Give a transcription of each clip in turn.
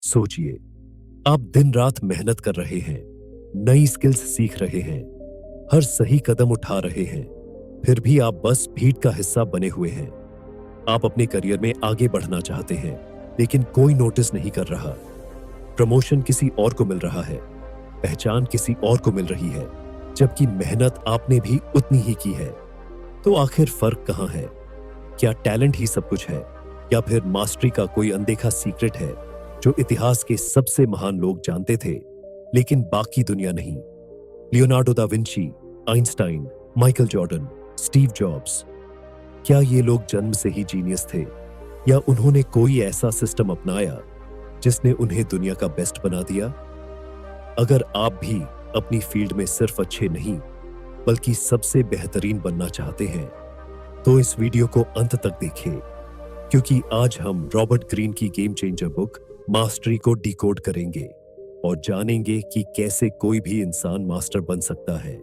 सोचिए, आप दिन रात मेहनत कर रहे हैं, नई स्किल्स सीख रहे हैं, हर सही कदम उठा रहे हैं, फिर भी आप बस भीड़ का हिस्सा बने हुए हैं। आप अपने करियर में आगे बढ़ना चाहते हैं, लेकिन कोई नोटिस नहीं कर रहा। प्रमोशन किसी और को मिल रहा है, पहचान किसी और को मिल रही है, जबकि मेहनत आपने भी उतनी ही की है। तो आखिर फर्क कहां है? क्या टैलेंट ही सब कुछ है, या फिर मास्टरी का कोई अनदेखा सीक्रेट है जो इतिहास के सबसे महान लोग जानते थे, लेकिन बाकी दुनिया नहीं? Leonardo da Vinci, Einstein, Michael Jordan, Steve jobs, क्या ये लोग जन्म से ही जीनियस थे, या उन्होंने कोई ऐसा सिस्टम अपनाया जिसने उन्हें दुनिया का बेस्ट बना दिया? अगर आप भी अपनी फील्ड में सिर्फ अच्छे नहीं, बल्कि सबसे बेहतरीन बनना चाहते हैं, तो इस वीडियो को अंत तक देखें, क्योंकि आज हम रॉबर्ट ग्रीन की गेम चेंजर बुक मास्टरी को डिकोड करेंगे और जानेंगे कि कैसे कोई भी इंसान मास्टर बन सकता है,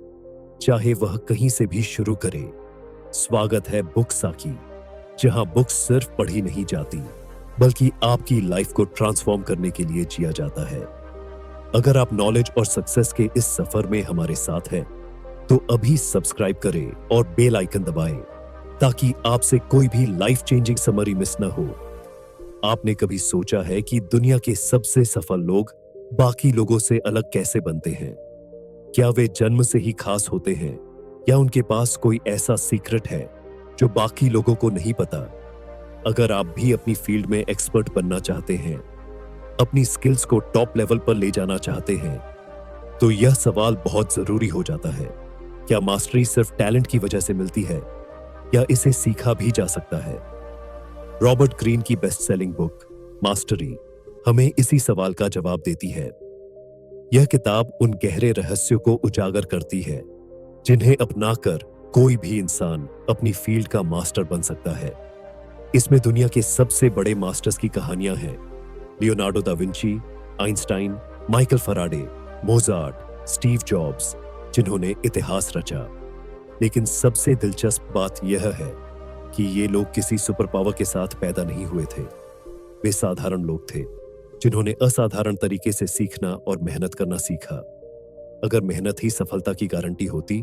चाहे वह कहीं से भी शुरू करे। स्वागत है बुक साकी, जहां बुक्स सिर्फ पढ़ी नहीं जाती, बल्कि आपकी लाइफ को ट्रांसफॉर्म करने के लिए जिया जाता है। अगर आप नॉलेज और सक्सेस के इस सफर में हमारे साथ हैं, तो अभी सब्सक्राइब करें और बेल आइकन दबाएं, ताकि आपसे कोई भी लाइफ चेंजिंग समरी मिस न हो। आपने कभी सोचा है कि दुनिया के सबसे सफल लोग बाकी लोगों से अलग कैसे बनते हैं? क्या वे जन्म से ही खास होते हैं, या उनके पास कोई ऐसा सीक्रेट है जो बाकी लोगों को नहीं पता? अगर आप भी अपनी फील्ड में एक्सपर्ट बनना चाहते हैं, अपनी स्किल्स को टॉप लेवल पर ले जाना चाहते हैं, तो यह सवाल बहुत जरूरी हो जाता है। क्या मास्टरी सिर्फ टैलेंट की वजह से मिलती है, या इसे सीखा भी जा सकता है? रॉबर्ट ग्रीन की बेस्ट सेलिंग बुक मास्टरी हमें इसी सवाल का जवाब देती है। यह किताब उन गहरे रहस्यों को उजागर करती है जिन्हें अपनाकर कोई भी इंसान अपनी फील्ड का मास्टर बन सकता है। इसमें दुनिया के सबसे बड़े मास्टर्स की कहानियां हैं। Leonardo da Vinci, Einstein, Michael Faraday, Mozart, Steve jobs, जिन्होंने इतिहास रचा। लेकिन सबसे दिलचस्प बात यह है कि ये लोग किसी सुपर पावर के साथ पैदा नहीं हुए थे। वे साधारण लोग थे जिन्होंने असाधारण तरीके से सीखना और मेहनत करना सीखा। अगर मेहनत ही सफलता की गारंटी होती,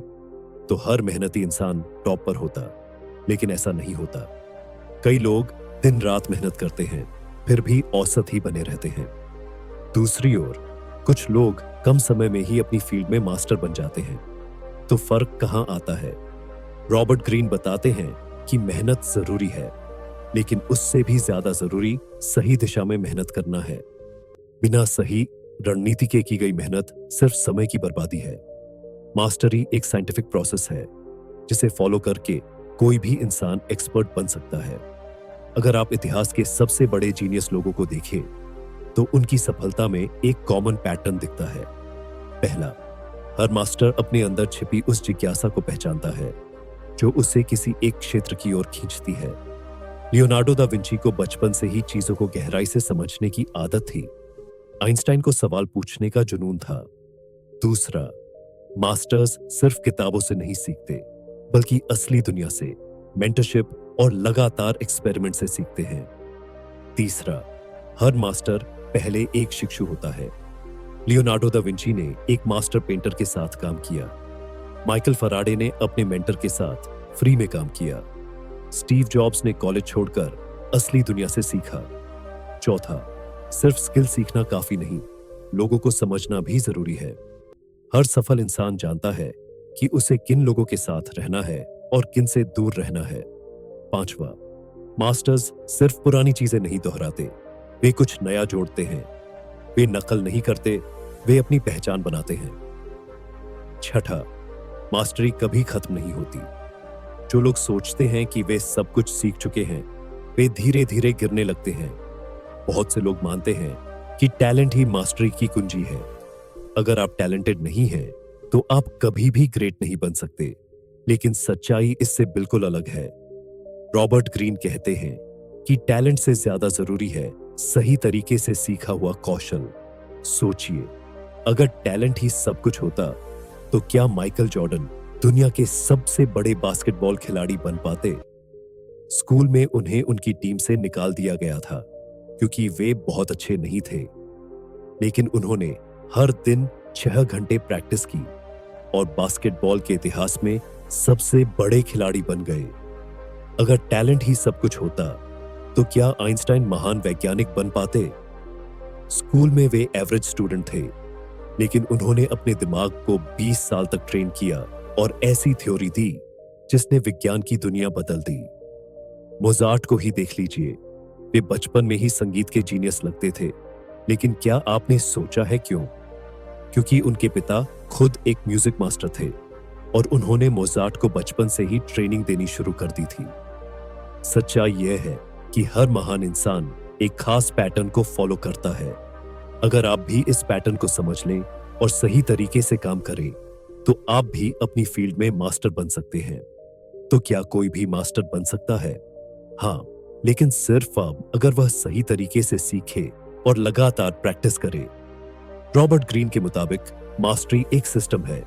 तो हर मेहनती इंसान टॉप पर होता, लेकिन ऐसा नहीं होता। कई लोग दिन रात मेहनत करते हैं, फिर भी औसत ही बने रहते हैं। दूसरी ओर कुछ लोग कम समय में ही अपनी फील्ड में मास्टर बन जाते हैं। तो फर्क कहां आता है? रॉबर्ट ग्रीन बताते हैं कि मेहनत जरूरी है, लेकिन उससे भी ज्यादा जरूरी सही दिशा में मेहनत करना है। बिना सही रणनीति के की गई मेहनत सिर्फ समय की बर्बादी है। मास्टरी एक साइंटिफिक प्रोसेस है, जिसे फॉलो करके कोई भी इंसान एक्सपर्ट बन सकता है। अगर आप इतिहास के सबसे बड़े जीनियस लोगों को देखें, तो उनकी सफलता में एक कॉमन पैटर्न दिखता है। पहला, हर मास्टर अपने अंदर छिपी उस जिज्ञासा को पहचानता है जो उसे किसी एक क्षेत्र की ओर खींचती है। लियोनार्डो दा विंची को बचपन से ही चीजों को गहराई से समझने की आदत थी। आइंस्टाइन को सवाल पूछने का जुनून था। दूसरा, मास्टर्स सिर्फ किताबों से नहीं सीखते, बल्कि असली दुनिया से, मेंटरशिप और लगातार एक्सपेरिमेंट से सीखते हैं। तीसरा, हर मास्टर पहले एक शिक्षु होता है। लियोनार्डो दा विंची ने एक मास्टर पेंटर के साथ काम किया। माइकल फराडे ने अपने मेंटर के साथ फ्री में काम किया। स्टीव जॉब्स ने कॉलेज छोड़कर असली दुनिया से सीखा। चौथा, सिर्फ स्किल सीखना काफी नहीं, लोगों को समझना भी जरूरी है। हर सफल इंसान जानता है कि उसे किन लोगों के साथ रहना है और किन से दूर रहना है। पांचवा, मास्टर्स सिर्फ पुरानी चीजें नहीं दोहराते, वे कुछ नया जोड़ते हैं। वे नकल नहीं करते, वे अपनी पहचान बनाते हैं। छठा, मास्टरी कभी खत्म नहीं होती। जो लोग सोचते हैं कि वे सब कुछ सीख चुके हैं, वे धीरे धीरे गिरने लगते हैं। बहुत से लोग मानते हैं कि टैलेंट ही मास्टरी की कुंजी है। अगर आप टैलेंटेड नहीं हैं, तो आप कभी भी ग्रेट नहीं बन सकते। लेकिन सच्चाई इससे बिल्कुल अलग है। रॉबर्ट ग्रीन कहते हैं कि टैलेंट से ज्यादा जरूरी है सही तरीके से सीखा हुआ कौशल। सोचिए, अगर टैलेंट ही सब कुछ होता, तो क्या माइकल जॉर्डन दुनिया के सबसे बड़े बास्केटबॉल खिलाड़ी बन पाते? स्कूल में उन्हें उनकी टीम से निकाल दिया गया था, क्योंकि वे बहुत अच्छे नहीं थे। लेकिन उन्होंने हर दिन 6 घंटे प्रैक्टिस की और बास्केटबॉल के इतिहास में सबसे बड़े खिलाड़ी बन गए। अगर टैलेंट ही सब कुछ होता तो क्या आइंस्टाइन महान वैज्ञानिक बन पाते? स्कूल में वे एवरेज स्टूडेंट थे, लेकिन उन्होंने अपने दिमाग को 20 साल तक ट्रेन किया और ऐसी थ्योरी दी जिसने विज्ञान की दुनिया बदल दी। मोजार्ट को ही देख लीजिए, वे बचपन में ही संगीत के जीनियस लगते थे, लेकिन क्या आपने सोचा है क्यों? क्योंकि उनके पिता खुद एक म्यूजिक मास्टर थे और उन्होंने मोजार्ट को बचपन से ही ट्रेनिंग देनी शुरू कर दी थी। सच्चाई यह है कि हर महान इंसान एक खास पैटर्न को फॉलो करता है। अगर आप भी इस पैटर्न को समझ लें और सही तरीके से काम करें, तो आप भी अपनी फील्ड में मास्टर बन सकते हैं। तो क्या कोई भी मास्टर बन सकता है? हाँ, लेकिन सिर्फ अगर वह सही तरीके से सीखे और लगातार प्रैक्टिस करे। रॉबर्ट ग्रीन के मुताबिक मास्टरी एक सिस्टम है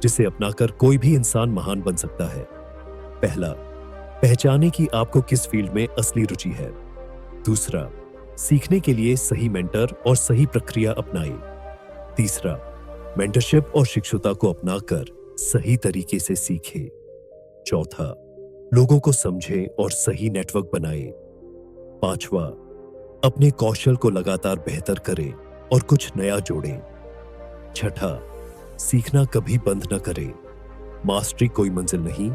जिसे अपनाकर कोई भी इंसान महान बन सकता है। पहला, पहचाने कि आपको किस फील्ड में असली रुचि है। दूसरा, सीखने के लिए सही मेंटर और सही प्रक्रिया अपनाएं। तीसरा, मेंटरशिप और शिक्षुता को अपनाकर सही तरीके से सीखें। चौथा, लोगों को समझें और सही नेटवर्क बनाएं। पांचवा, अपने कौशल को लगातार बेहतर करें और कुछ नया जोड़ें। छठा, सीखना कभी बंद न करें। मास्टरी कोई मंजिल नहीं,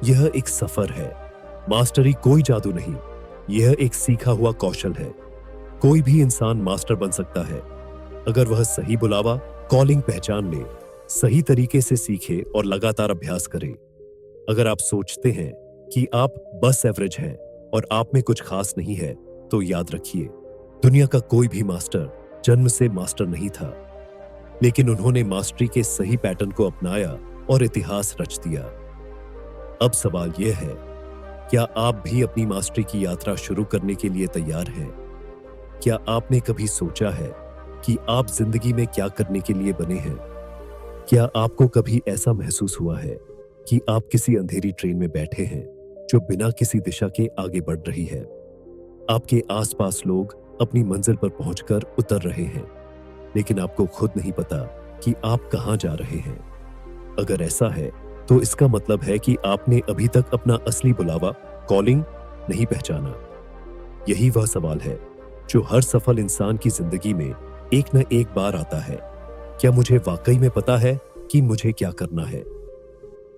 यह एक सफर है। मास्टरी कोई जादू नहीं, यह एक सीखा हुआ कौशल है। कोई भी इंसान मास्टर बन सकता है अगर वह सही बुलावा, कॉलिंग पहचान ले, सही तरीके से सीखे और लगातार अभ्यास करे। अगर आप सोचते हैं कि आप बस एवरेज हैं और आप में कुछ खास नहीं है, तो याद रखिए, दुनिया का कोई भी मास्टर जन्म से मास्टर नहीं था, लेकिन उन्होंने मास्टरी के सही पैटर्न को अपनाया और इतिहास रच दिया। अब सवाल यह है, क्या आप भी अपनी मास्टरी की यात्रा शुरू करने के लिए तैयार हैं? क्या आपने कभी सोचा है कि आप जिंदगी में क्या करने के लिए बने हैं? क्या आपको कभी ऐसा महसूस हुआ है कि आप किसी अंधेरी ट्रेन में बैठे हैं जो बिना किसी दिशा के आगे बढ़ रही है? आपके आसपास लोग अपनी मंजिल पर पहुंचकर उतर रहे हैं, लेकिन आपको खुद नहीं पता कि आप कहां जा रहे हैं। अगर ऐसा है, तो इसका मतलब है कि आपने अभी तक अपना असली बुलावा, कॉलिंग नहीं पहचाना। यही वह सवाल है जो हर सफल इंसान की जिंदगी में एक न एक बार आता है। क्या मुझे वाकई में पता है कि मुझे क्या करना है?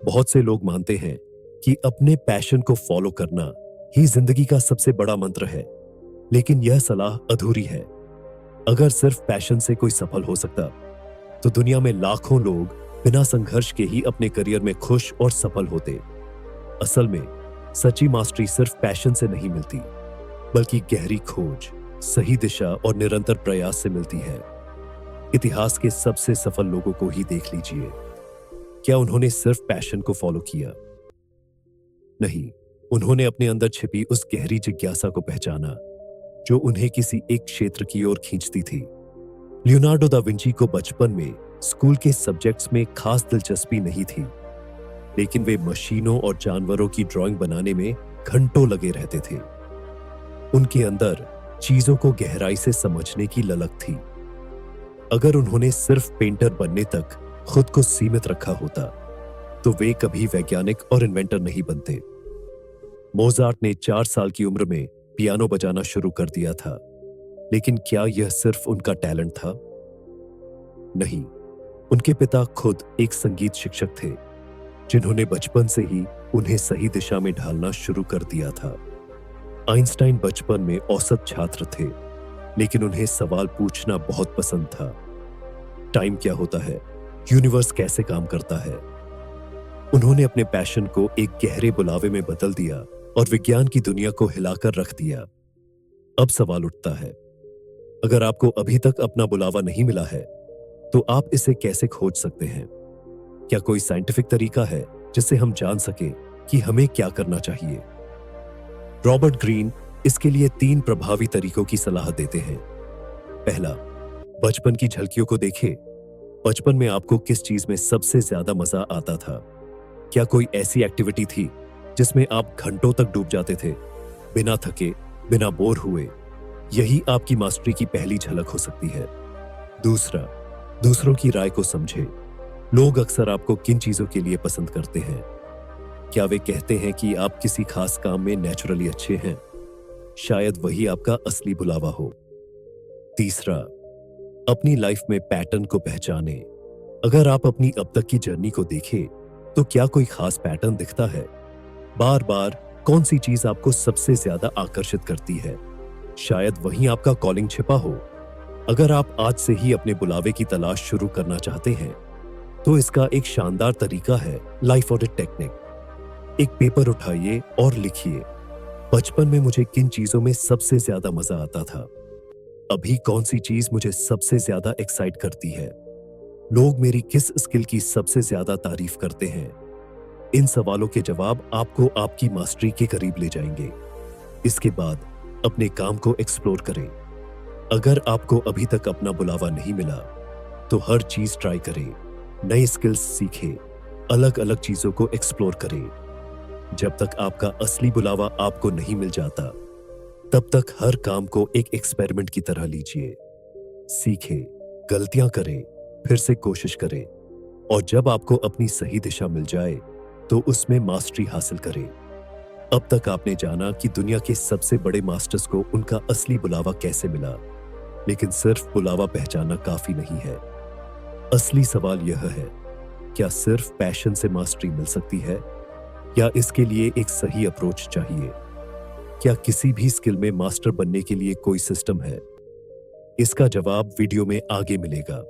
बहुत से लोग मानते हैं कि अपने पैशन को फॉलो करना ही जिंदगी का सबसे बड़ा मंत्र है, लेकिन यह सलाह अधूरी है। अगर सिर्फ पैशन से कोई सफल हो सकता, तो दुनिया में लाखों लोग बिना संघर्ष के ही अपने करियर में खुश और सफल होते। असल में सच्ची मास्टरी सिर्फ पैशन से नहीं मिलती, बल्कि गहरी खोज, सही दिशा और निरंतर प्रयास से मिलती है। इतिहास के सबसे सफल लोगों को ही देख लीजिए। क्या उन्होंने सिर्फ पैशन को फॉलो किया? नहीं, उन्होंने अपने अंदर छिपी उस गहरी जिज्ञासा को पहचाना जो उन्हें किसी एक क्षेत्र की ओर खींचती थी। लियोनार्डो दा विंची को बचपन में स्कूल के सब्जेक्ट्स में खास दिलचस्पी नहीं थी, लेकिन वे मशीनों और जानवरों की ड्राइंग बनाने में घंटों लगे रहते थे। उनके अंदर चीजों को गहराई से समझने की ललक थी। अगर उन्होंने सिर्फ पेंटर बनने तक खुद को सीमित रखा होता, तो वे कभी वैज्ञानिक और इन्वेंटर नहीं बनते। मोजार्ट ने 4 साल की उम्र में पियानो बजाना शुरू कर दिया था, लेकिन क्या यह सिर्फ उनका टैलेंट था? नहीं, उनके पिता खुद एक संगीत शिक्षक थे, जिन्होंने बचपन से ही उन्हें सही दिशा में ढालना शुरू कर दिया था। आइंस्टाइन बचपन में औसत छात्र थे, लेकिन उन्हें सवाल पूछना बहुत पसंद था। टाइम क्या होता है? यूनिवर्स कैसे काम करता है? उन्होंने अपने पैशन को एक गहरे बुलावे में बदल दिया और विज्ञान की दुनिया को हिलाकर रख दिया। अब सवाल उठता है, अगर आपको अभी तक अपना बुलावा नहीं मिला है, तो आप इसे कैसे खोज सकते हैं? क्या कोई साइंटिफिक तरीका है जिससे हम जान सकें कि हमें क्या करना चाहिए? रॉबर्ट ग्रीन इसके लिए 3 प्रभावी तरीकों की सलाह देते हैं। पहला, बचपन की झलकियों को देखें। बचपन में आपको किस चीज में सबसे ज्यादा मजा आता था? क्या कोई ऐसी एक्टिविटी थी जिसमें आप घंटों तक डूब जाते थे, बिना थके, बिना बोर हुए? यही आपकी मास्टरी की पहली झलक हो सकती है। दूसरा, दूसरों की राय को समझे। लोग अक्सर आपको किन चीजों के लिए पसंद करते हैं? क्या वे कहते हैं कि आप किसी खास काम में नेचुरली अच्छे हैं? शायद वही आपका असली बुलावा हो। तीसरा, अपनी लाइफ में पैटर्न को पहचाने। अगर आप अपनी अब तक की जर्नी को देखें, तो क्या कोई खास पैटर्न दिखता है? बार बार कौन सी चीज आपको सबसे ज्यादा आकर्षित करती है? शायद वहीं आपका कॉलिंग छिपा हो। अगर आप आज से ही अपने बुलावे की तलाश शुरू करना चाहते हैं, तो इसका एक शानदार तरीका है लाइफ ऑडिट टेक्निक। एक पेपर उठाइए और लिखिए, बचपन में मुझे किन चीजों में सबसे ज्यादा मजा आता था? अभी कौन सी चीज मुझे सबसे ज्यादा एक्साइट करती है? लोग मेरी किस स्किल की सबसे ज्यादा तारीफ करते हैं? इन सवालों के जवाब आपको आपकी मास्टरी के करीब ले जाएंगे। इसके बाद अपने काम को एक्सप्लोर करें। अगर आपको अभी तक अपना बुलावा नहीं मिला, तो हर चीज ट्राई करें, नए स्किल्स सीखें, अलग अलग चीजों को एक्सप्लोर करें। जब तक आपका असली बुलावा आपको नहीं मिल जाता, तब तक हर काम को एक एक्सपेरिमेंट की तरह लीजिए। सीखें, गलतियां करें, फिर से कोशिश करें, और जब आपको अपनी सही दिशा मिल जाए, तो उसमें मास्टरी हासिल करें। अब तक आपने जाना कि दुनिया के सबसे बड़े मास्टर्स को उनका असली बुलावा कैसे मिला, लेकिन सिर्फ बुलावा पहचानना काफी नहीं है। असली सवाल यह है, क्या सिर्फ पैशन से मास्टरी मिल सकती है, या इसके लिए एक सही अप्रोच चाहिए? क्या किसी भी स्किल में मास्टर बनने के लिए कोई सिस्टम है? इसका जवाब वीडियो में आगे मिलेगा।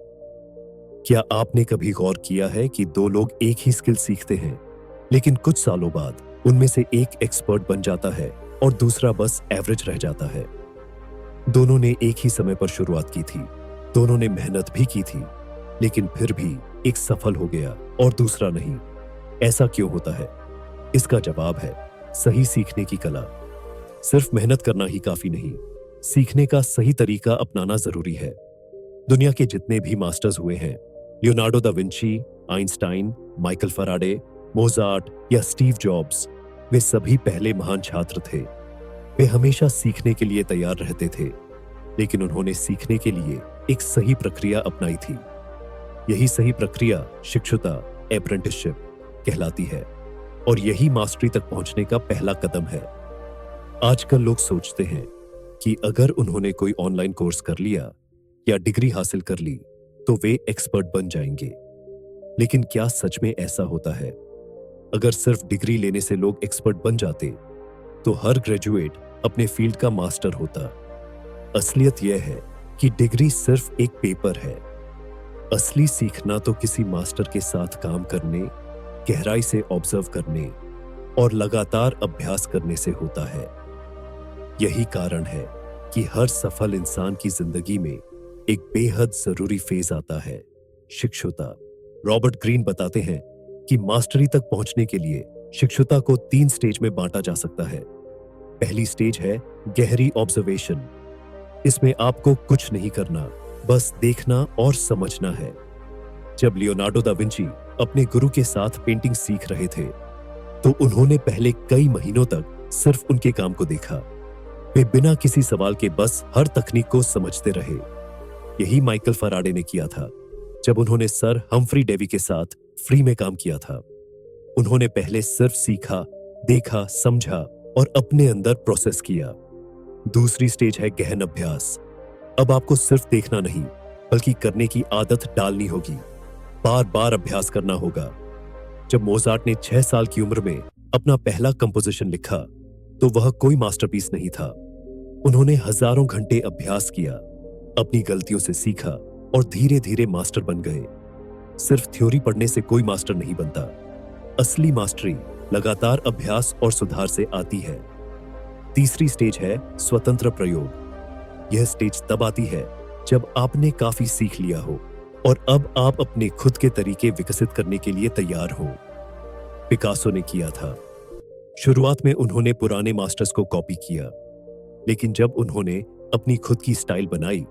क्या आपने कभी गौर किया है कि दो लोग एक ही स्किल सीखते हैं, लेकिन कुछ सालों बाद उनमें से एक एक्सपर्ट बन जाता है और दूसरा बस एवरेज रह जाता है? दोनों ने एक ही समय पर शुरुआत की थी, दोनों ने मेहनत भी की थी, लेकिन फिर भी एक सफल हो गया और दूसरा नहीं। ऐसा क्यों होता है? इसका जवाब है सही सीखने की कला। सिर्फ मेहनत करना ही काफी नहीं, सीखने का सही तरीका अपनाना जरूरी है। दुनिया के जितने भी मास्टर्स हुए हैं, Leonardo da Vinci, Einstein, Michael Faraday, Mozart या स्टीव जॉब्स, वे सभी पहले महान छात्र थे। वे हमेशा सीखने के लिए तैयार रहते थे, लेकिन उन्होंने सीखने के लिए एक सही प्रक्रिया अपनाई थी। यही सही प्रक्रिया शिक्षुता, अप्रेंटिसशिप कहलाती है, और यही मास्टरी तक पहुंचने का पहला कदम है। आजकल लोग सोचते हैं कि अगर उन्होंने कोई ऑनलाइन कोर्स कर लिया या डिग्री हासिल कर ली, तो वे एक्सपर्ट बन जाएंगे। लेकिन क्या सच में ऐसा होता है? अगर सिर्फ डिग्री लेने से लोग एक्सपर्ट बन जाते, तो हर ग्रेजुएट अपने फील्ड का मास्टर होता। असलियत यह है कि डिग्री सिर्फ एक पेपर है। असली सीखना तो किसी मास्टर के साथ काम करने, गहराई से ऑब्जर्व करने और लगातार अभ्यास करने से होता है। यही कारण है कि हर सफल इंसान की जिंदगी में एक बेहद जरूरी फेज आता है, शिक्षुता। रॉबर्ट ग्रीन बताते हैं कि मास्टरी तक पहुंचने के लिए शिक्षुता को 3 स्टेज में बांटा जा सकता है। पहली स्टेज है गहरी ऑब्जर्वेशन। इसमें आपको कुछ नहीं करना, बस देखना और समझना है। जब लियोनार्डो दा विंची अपने गुरु के साथ पेंटिंग सीख रहे थे, तो उन्होंने पहले कई महीनों तक सिर्फ उनके काम को देखा। वे बिना किसी सवाल के बस हर तकनीक को समझते रहे। यही माइकल फराडे ने किया था जब उन्होंने सर हम्फ्री डेवी के साथ फ्री में काम किया था। उन्होंने पहले सिर्फ सीखा, देखा, समझा और अपने अंदर प्रोसेस किया। दूसरी स्टेज है गहन अभ्यास। अब आपको सिर्फ देखना नहीं, बल्कि करने की आदत डालनी होगी। बार बार अभ्यास करना होगा। जब मोजार्ट ने 6 साल की उम्र में अपना पहला कंपोजिशन लिखा, तो वह कोई मास्टरपीस नहीं था। उन्होंने हजारों घंटे अभ्यास किया, अपनी गलतियों से सीखा और धीरे धीरे मास्टर बन गए। सिर्फ थ्योरी पढ़ने से कोई मास्टर नहीं बनता। असली मास्टरी लगातार अभ्यास और सुधार से आती है। तीसरी स्टेज है स्वतंत्र प्रयोग। यह स्टेज तब आती है जब आपने काफी सीख लिया हो और अब आप अपने खुद के तरीके विकसित करने के लिए तैयार हो। पिकासो ने किया था। शुरुआत में उन्होंने पुराने मास्टर्स को कॉपी किया, लेकिन जब उन्होंने अपनी खुद की स्टाइल बनाई,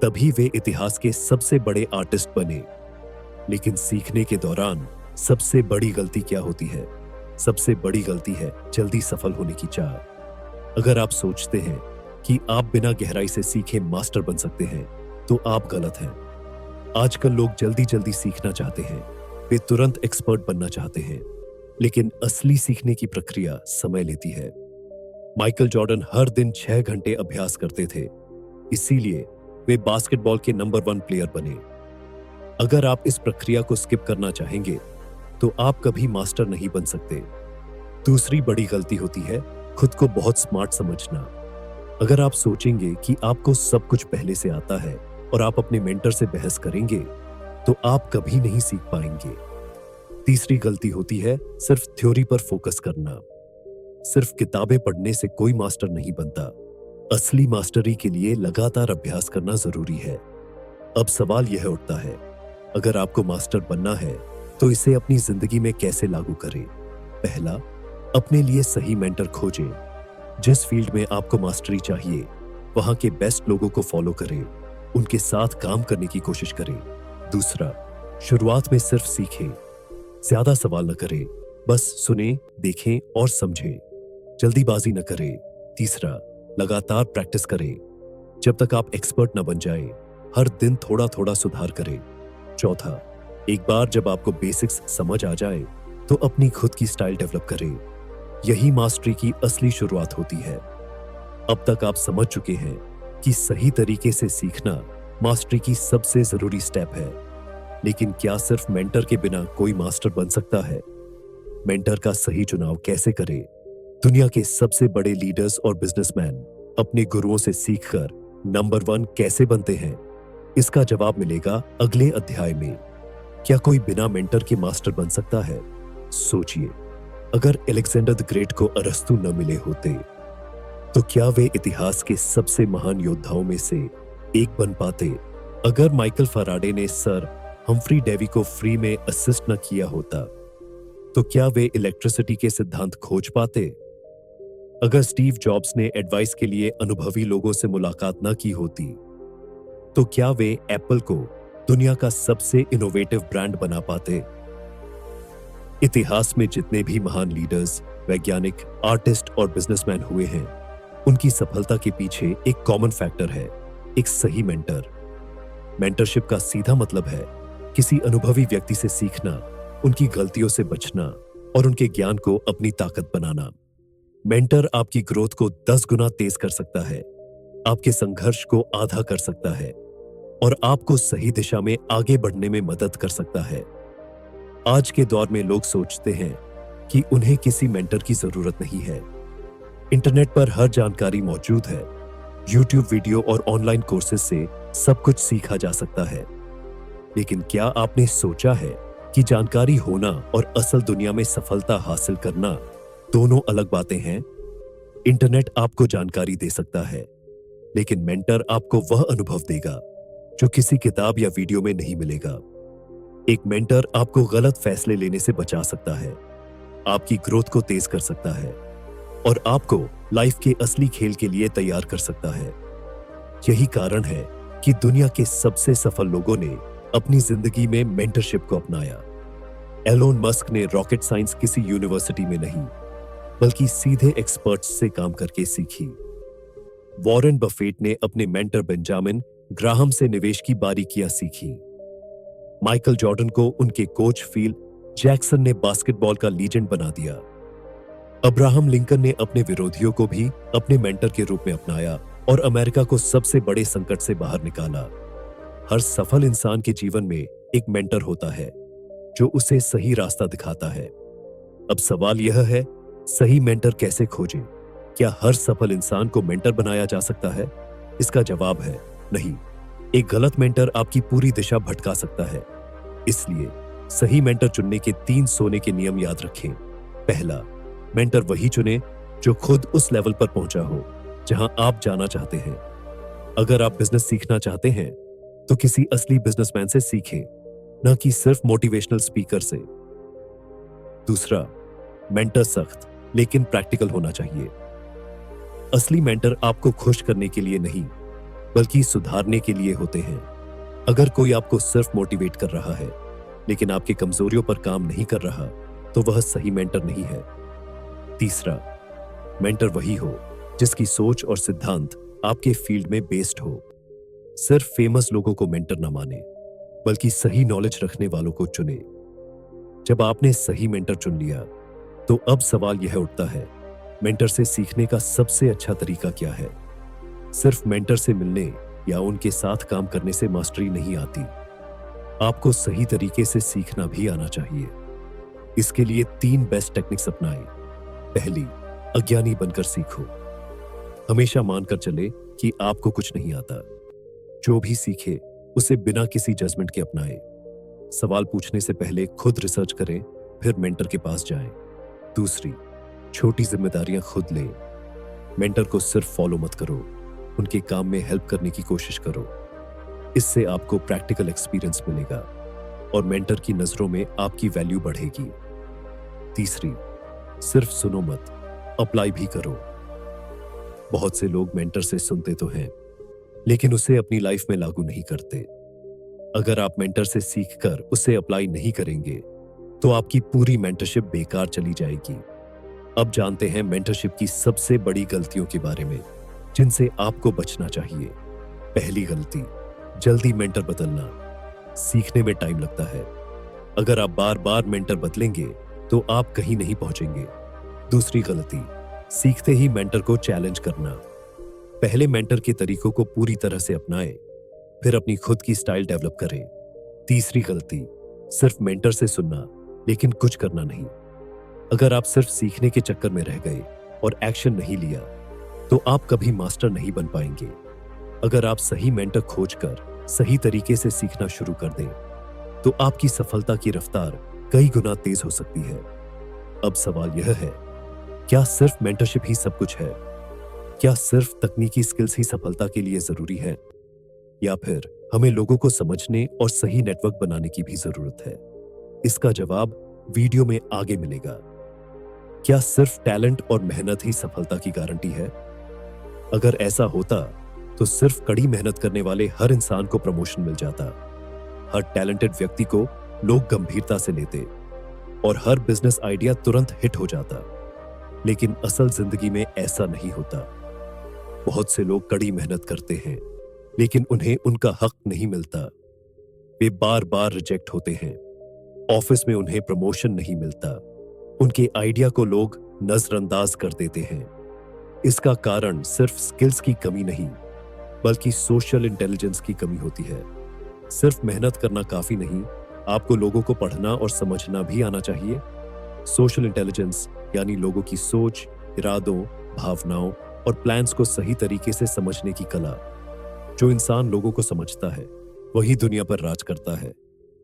तभी वे इतिहास के सबसे बड़े आर्टिस्ट बने। लेकिन सीखने के दौरान सबसे बड़ी गलती क्या होती है? सबसे बड़ी गलती है जल्दी सफल होने की चाह। अगर आप सोचते हैं कि आप बिना गहराई से सीखे मास्टर बन सकते हैं, तो आप गलत हैं। आजकल लोग जल्दी जल्दी सीखना चाहते हैं, वे तुरंत एक्सपर्ट बनना चाहते हैं, लेकिन असली सीखने की प्रक्रिया समय लेती है। माइकल जॉर्डन हर दिन 6 घंटे अभ्यास करते थे, इसीलिए वे बास्केटबॉल के नंबर 1 प्लेयर बने। अगर आप इस प्रक्रिया को स्किप करना चाहेंगे तो आप कभी मास्टर नहीं बन सकते। दूसरी बड़ी गलती होती है खुद को बहुत स्मार्ट समझना। अगर आप सोचेंगे कि आपको सब कुछ पहले से आता है और आप अपने मेंटर से बहस करेंगे तो आप कभी नहीं सीख पाएंगे। तीसरी गलती होती है सिर्फ थ्योरी पर फोकस करना। सिर्फ किताबें पढ़ने से कोई मास्टर नहीं बनता। असली मास्टरी के लिए लगातार अभ्यास करना जरूरी है। अब सवाल यह उठता है, अगर आपको मास्टर बनना है तो इसे अपनी जिंदगी में कैसे लागू करें? पहला, अपने लिए सही मेंटर खोजें। जिस फील्ड में आपको मास्टरी चाहिए वहां के बेस्ट लोगों को फॉलो करें, उनके साथ काम करने की कोशिश करें। दूसरा, शुरुआत में सिर्फ सीखें, ज्यादा सवाल न करें, बस सुने, देखें और समझें। जल्दीबाजी न करें। तीसरा, लगातार प्रैक्टिस करें, जब तक आप एक्सपर्ट न बन जाए। हर दिन थोड़ा थोड़ा सुधार करें। चौथा, एक बार जब आपको बेसिक्स समझ आ जाए तो अपनी खुद की स्टाइल डेवलप करें। यही मास्टरी की असली शुरुआत होती है। अब तक आप समझ चुके हैं कि सही तरीके से सीखना मास्टरी की सबसे जरूरी स्टेप है। लेकिन क्या सिर्फ मेंटर के बिना कोई मास्टर बन सकता है? मेंटर का सही चुनाव कैसे करें? दुनिया के सबसे बड़े लीडर्स और बिजनेसमैन अपने गुरुओं से सीखकर नंबर 1 कैसे बनते हैं? इसका जवाब मिलेगा अगले अध्याय में। क्या कोई बिना मेंटर के मास्टर बन सकता है? सोचिए, अगर अलेक्जेंडर द ग्रेट को अरस्तु न मिले होते तो क्या वे इतिहास के सबसे महान योद्धाओं में से एक बन पाते? अगर माइकल फैराडे ने सर हम्फ्री डेवी को फ्री में असिस्ट न किया होता तो क्या वे इलेक्ट्रिसिटी के सिद्धांत खोज पाते? अगर स्टीव जॉब्स ने एडवाइस के लिए अनुभवी लोगों से मुलाकात न की होती तो क्या वे एप्पल को दुनिया का सबसे इनोवेटिव ब्रांड बना पाते? इतिहास में जितने भी महान लीडर्स, वैज्ञानिक, आर्टिस्ट और बिजनेसमैन हुए हैं, उनकी सफलता के पीछे एक कॉमन फैक्टर है, एक सही मेंटर। मेंटरशिप का सीधा मतलब है किसी अनुभवी व्यक्ति से सीखना, उनकी गलतियों से बचना और उनके ज्ञान को अपनी ताकत बनाना। मेंटर आपकी ग्रोथ को 10 गुना तेज कर सकता है, आपके संघर्ष को आधा कर सकता है और आपको सही दिशा में आगे बढ़ने में मदद कर सकता है। आज के दौर में लोग सोचते हैं कि उन्हें किसी मेंटर की जरूरत नहीं है। इंटरनेट पर हर जानकारी मौजूद है। YouTube वीडियो और ऑनलाइन कोर्सेज से सब कुछ सीखा जा सकता है। लेकिन क्या आपने सोचा है कि जानकारी होना और असल दुनिया में सफलता हासिल करना दोनों अलग बातें हैं? इंटरनेट आपको जानकारी दे सकता है, लेकिन मेंटर आपको वह अनुभव देगा जो किसी किताब या वीडियो में नहीं मिलेगा। एक मेंटर आपको गलत फैसले लेने से बचा सकता है, आपकी ग्रोथ को तेज कर सकता है और आपको लाइफ के असली खेल के लिए तैयार कर सकता है। यही कारण है कि दुनिया के सबसे सफल लोगों ने अपनी जिंदगी में मेंटरशिप को अपनाया। एलोन मस्क ने रॉकेट साइंस किसी यूनिवर्सिटी में नहीं, बल्कि सीधे एक्सपर्ट्स से काम करके सीखी। वॉरेन बफेट ने अपने मेंटर बेंजामिन ग्राहम से निवेश की बारीकियां सीखी। माइकल जॉर्डन को उनके कोच फिल जैक्सन ने बास्केटबॉल का लीजेंड बना दिया। अब्राहम लिंकन ने अपने विरोधियों को भी अपने मेंटर के रूप में अपनाया और अमेरिका को सबसे बड़े संकट से बाहर निकाला। हर सफल इंसान के जीवन में एक मेंटर होता है जो उसे सही रास्ता दिखाता है। अब सवाल यह है, सही मेंटर कैसे खोजें? क्या हर सफल इंसान को मेंटर बनाया जा सकता है? इसका जवाब है नहीं। एक गलत मेंटर आपकी पूरी दिशा भटका सकता है। इसलिए सही मेंटर चुनने के 3 सोने के नियम याद रखें। पहला, मेंटर वही चुने जो खुद उस लेवल पर पहुंचा हो जहां आप जाना चाहते हैं। अगर आप बिजनेस सीखना चाहते हैं तो किसी असली बिजनेसमैन से सीखें, न कि सिर्फ मोटिवेशनल स्पीकर से। दूसरा, मेंटर सख्त लेकिन प्रैक्टिकल होना चाहिए। असली मेंटर आपको खुश करने के लिए नहीं, बल्कि सुधारने के लिए होते हैं। अगर कोई आपको सिर्फ मोटिवेट कर रहा है लेकिन आपकी कमजोरियों पर काम नहीं कर रहा तो वह सही मेंटर नहीं है। तीसरा, मेंटर वही हो जिसकी सोच और सिद्धांत आपके फील्ड में बेस्ड हो। सिर्फ फेमस लोगों को मेंटर ना माने, बल्कि सही नॉलेज रखने वालों को चुने। जब आपने सही मेंटर चुन लिया, तो अब सवाल यह उठता है, मेंटर से सीखने का सबसे अच्छा तरीका क्या है? सिर्फ मेंटर से मिलने या उनके साथ काम करने से मास्टरी नहीं आती। आपको सही तरीके से सीखना भी आना चाहिए। इसके लिए 3 बेस्ट टेक्निक्स अपनाएं। पहली, अज्ञानी बनकर सीखो। हमेशा मानकर चले कि आपको कुछ नहीं आता। जो भी सीखे उसे बिना किसी जजमेंट के अपनाएं। सवाल पूछने से पहले खुद रिसर्च करें, फिर मेंटर के पास जाएं। दूसरी, छोटी जिम्मेदारियां खुद लें। मेंटर को सिर्फ फॉलो मत करो, उनके काम में हेल्प करने की कोशिश करो। इससे आपको प्रैक्टिकल एक्सपीरियंस मिलेगा और मेंटर की नजरों में आपकी वैल्यू बढ़ेगी। तीसरी, सिर्फ सुनो मत, अप्लाई भी करो। बहुत से लोग मेंटर से सुनते तो हैं, लेकिन उसे अपनी लाइफ में लागू नहीं करते। अगर आप मेंटर से सीखकर उसे अप्लाई नहीं करेंगे, तो आपकी पूरी मेंटरशिप बेकार चली जाएगी। अब जानते हैं मेंटरशिप की सबसे बड़ी गलतियों के बारे में, जिनसे आपको बचना चाहिए। पहली गलती, जल्दी मेंटर बदलना। सीखने में टाइम लगता है। अगर आप बार बार मेंटर बदलेंगे, तो आप कहीं नहीं पहुंचेंगे। दूसरी गलती, सीखते ही मेंटर को चैलेंज करना। पहले मेंटर के तरीकों को पूरी तरह से अपनाएं, फिर अपनी खुद की स्टाइल डेवलप करें। तीसरी गलती, सिर्फ मेंटर से सुनना, लेकिन कुछ करना नहीं। अगर आप सिर्फ सीखने के चक्कर में रह गए और एक्शन नहीं लिया, तो आप कभी मास्टर नहीं बन पाएंगे। अगर आप सही मेंटर खोजकर सही तरीके से सीखना शुरू कर दें, तो आपकी सफलता की रफ्तार कई गुना तेज हो सकती है। अब सवाल यह है, क्या सिर्फ मेंटरशिप ही सब कुछ है? क्या सिर्फ तकनीकी स्किल्स ही सफलता के लिए जरूरी है? या फिर हमें लोगों को समझने और सही नेटवर्क बनाने की भी जरूरत है? इसका जवाब वीडियो में आगे मिलेगा। क्या सिर्फ टैलेंट और मेहनत ही सफलता की गारंटी है? अगर ऐसा होता, तो सिर्फ कड़ी मेहनत करने वाले हर इंसान को प्रमोशन मिल जाता, हर टैलेंटेड व्यक्ति को लोग गंभीरता से लेते और हर बिजनेस आइडिया तुरंत हिट हो जाता। लेकिन असल जिंदगी में ऐसा नहीं होता। बहुत से लोग कड़ी मेहनत करते हैं, लेकिन उन्हें उनका हक नहीं मिलता। वे बार बार रिजेक्ट होते हैं। ऑफिस में उन्हें प्रमोशन नहीं मिलता। उनके आइडिया को लोग नजरअंदाज कर देते हैं। इसका कारण सिर्फ स्किल्स की कमी नहीं, बल्कि सोशल इंटेलिजेंस की कमी होती है। सिर्फ मेहनत करना काफी नहीं, आपको लोगों को पढ़ना और समझना भी आना चाहिए। सोशल इंटेलिजेंस यानी लोगों की सोच, इरादों, भावनाओं और प्लान्स को सही तरीके से समझने की कला। जो इंसान लोगों को समझता है, वही दुनिया पर राज करता है।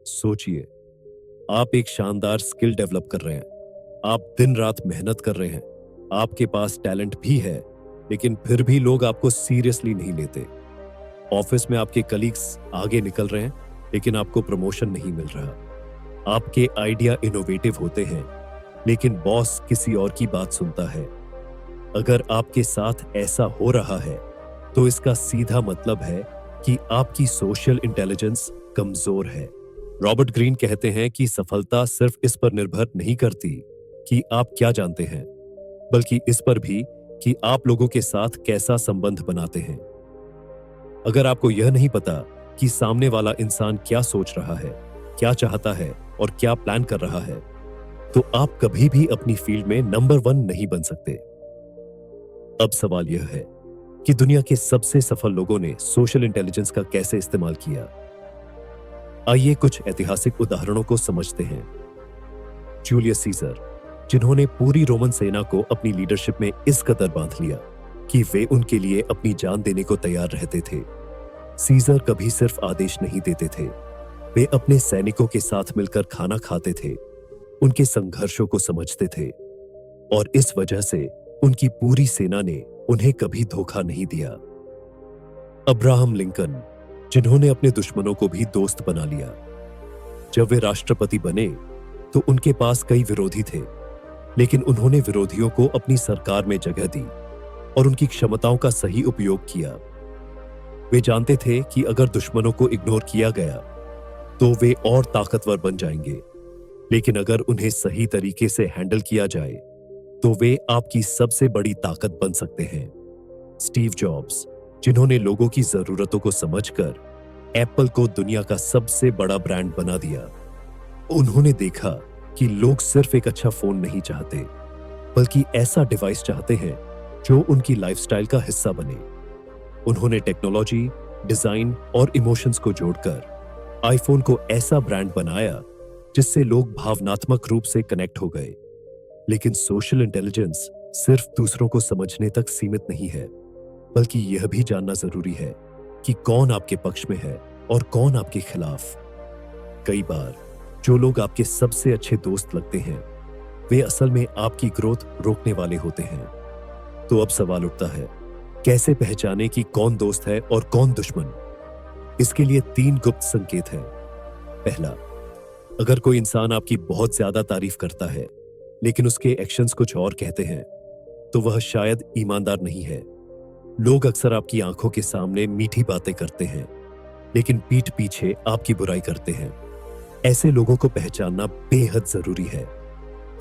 सोचिए, आप एक शानदार स्किल डेवलप कर रहे हैं, आप दिन रात मेहनत कर रहे हैं, आपके पास टैलेंट भी है, लेकिन फिर भी लोग आपको सीरियसली नहीं लेते। ऑफिस में आपके कलीग्स आगे निकल रहे हैं, लेकिन आपको प्रमोशन नहीं मिल रहा। आपके आइडिया इनोवेटिव होते हैं, लेकिन बॉस किसी और की बात सुनता है। अगर आपके साथ ऐसा हो रहा है, तो इसका सीधा मतलब है कि आपकी सोशल इंटेलिजेंस कमजोर है। रॉबर्ट ग्रीन कहते हैं कि सफलता सिर्फ इस पर निर्भर नहीं करती कि आप क्या जानते हैं, बल्कि इस पर भी कि आप लोगों के साथ कैसा संबंध बनाते हैं। अगर आपको यह नहीं पता कि सामने वाला इंसान क्या सोच रहा है, क्या चाहता है और क्या प्लान कर रहा है, तो आप कभी भी अपनी फील्ड में नंबर 1 नहीं बन सकते। अब सवाल यह है कि दुनिया के सबसे सफल लोगों ने सोशल इंटेलिजेंस का कैसे इस्तेमाल किया। आइए कुछ ऐतिहासिक उदाहरणों को समझते हैं। जूलियस सीजर, जिन्होंने पूरी रोमन सेना को अपनी लीडरशिप में इस कदर बांध लिया कि वे उनके लिए अपनी जान देने को तैयार रहते थे। सीजर कभी सिर्फ आदेश नहीं देते थे, वे अपने सैनिकों के साथ मिलकर खाना खाते थे, उनके संघर्षों को समझते थे, और इस वजह से उनकी पूरी सेना ने उन्हें कभी धोखा नहीं दिया। अब्राहम लिंकन, जिन्होंने अपने दुश्मनों को भी दोस्त बना लिया। जब वे राष्ट्रपति बने, तो उनके पास कई विरोधी थे, लेकिन उन्होंने विरोधियों को अपनी सरकार में जगह दी और उनकी क्षमताओं का सही उपयोग किया। वे जानते थे कि अगर दुश्मनों को इग्नोर किया गया, तो वे और ताकतवर बन जाएंगे, लेकिन अगर उन्हें सही तरीके से हैंडल किया जाए, तो वे आपकी सबसे बड़ी ताकत बन सकते हैं। स्टीव जॉब्स, जिन्होंने लोगों की जरूरतों को समझकर एप्पल को दुनिया का सबसे बड़ा ब्रांड बना दिया। उन्होंने देखा कि लोग सिर्फ एक अच्छा फोन नहीं चाहते, बल्कि ऐसा डिवाइस चाहते हैं जो उनकी लाइफस्टाइल का हिस्सा बने। उन्होंने टेक्नोलॉजी, डिजाइन और इमोशंस को जोड़कर आईफोन को ऐसा ब्रांड बनाया जिससे लोग भावनात्मक रूप से कनेक्ट हो गए। लेकिन सोशल इंटेलिजेंस सिर्फ दूसरों को समझने तक सीमित नहीं है, बल्कि यह भी जानना जरूरी है कि कौन आपके पक्ष में है और कौन आपके खिलाफ। कई बार जो लोग आपके सबसे अच्छे दोस्त लगते हैं, वे असल में आपकी ग्रोथ रोकने वाले होते हैं। तो अब सवाल उठता है, कैसे पहचाने कि कौन दोस्त है और कौन दुश्मन? इसके लिए 3 गुप्त संकेत हैं। पहला, अगर कोई इंसान आपकी बहुत ज्यादा तारीफ करता है लेकिन उसके एक्शंस कुछ और कहते हैं, तो वह शायद ईमानदार नहीं है। लोग अक्सर आपकी आंखों के सामने मीठी बातें करते हैं, लेकिन पीठ पीछे आपकी बुराई करते हैं। ऐसे लोगों को पहचानना बेहद जरूरी है।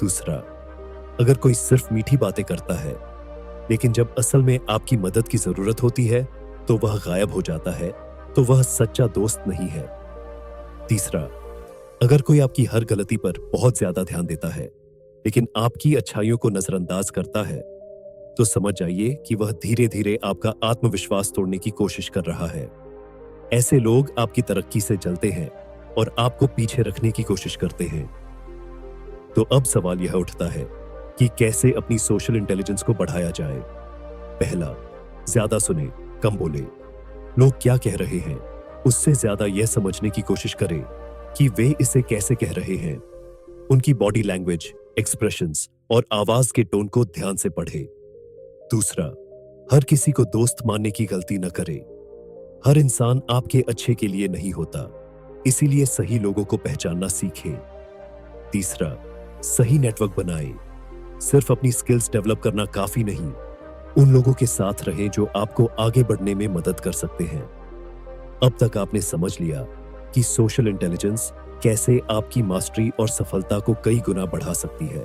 दूसरा, अगर कोई सिर्फ मीठी बातें करता है, लेकिन जब असल में आपकी मदद की जरूरत होती है तो वह गायब हो जाता है, तो वह सच्चा दोस्त नहीं है। तीसरा, अगर कोई आपकी हर गलती पर बहुत ज्यादा ध्यान देता है, लेकिन आपकी अच्छाइयों को नजरअंदाज करता है, तो समझ जाइए कि वह धीरे धीरे आपका आत्मविश्वास तोड़ने की कोशिश कर रहा है। ऐसे लोग आपकी तरक्की से जलते हैं और आपको पीछे रखने की कोशिश करते हैं। तो अब सवाल यह उठता है कि कैसे अपनी सोशल इंटेलिजेंस को बढ़ाया जाए। पहला, ज्यादा सुने, कम बोले। लोग क्या कह रहे हैं, उससे ज्यादा यह समझने की कोशिश करें कि वे इसे कैसे कह रहे हैं। उनकी बॉडी लैंग्वेज, एक्सप्रेशंस और आवाज के टोन को ध्यान से पढ़े। दूसरा, हर किसी को दोस्त मानने की गलती न करें। हर इंसान आपके अच्छे के लिए नहीं होता, इसीलिए सही लोगों को पहचानना सीखें। तीसरा, सही नेटवर्क बनाएं। सिर्फ अपनी स्किल्स डेवलप करना काफी नहीं, उन लोगों के साथ रहें जो आपको आगे बढ़ने में मदद कर सकते हैं। अब तक आपने समझ लिया कि सोशल इंटेलिजेंस कैसे आपकी मास्टरी और सफलता को कई गुना बढ़ा सकती है।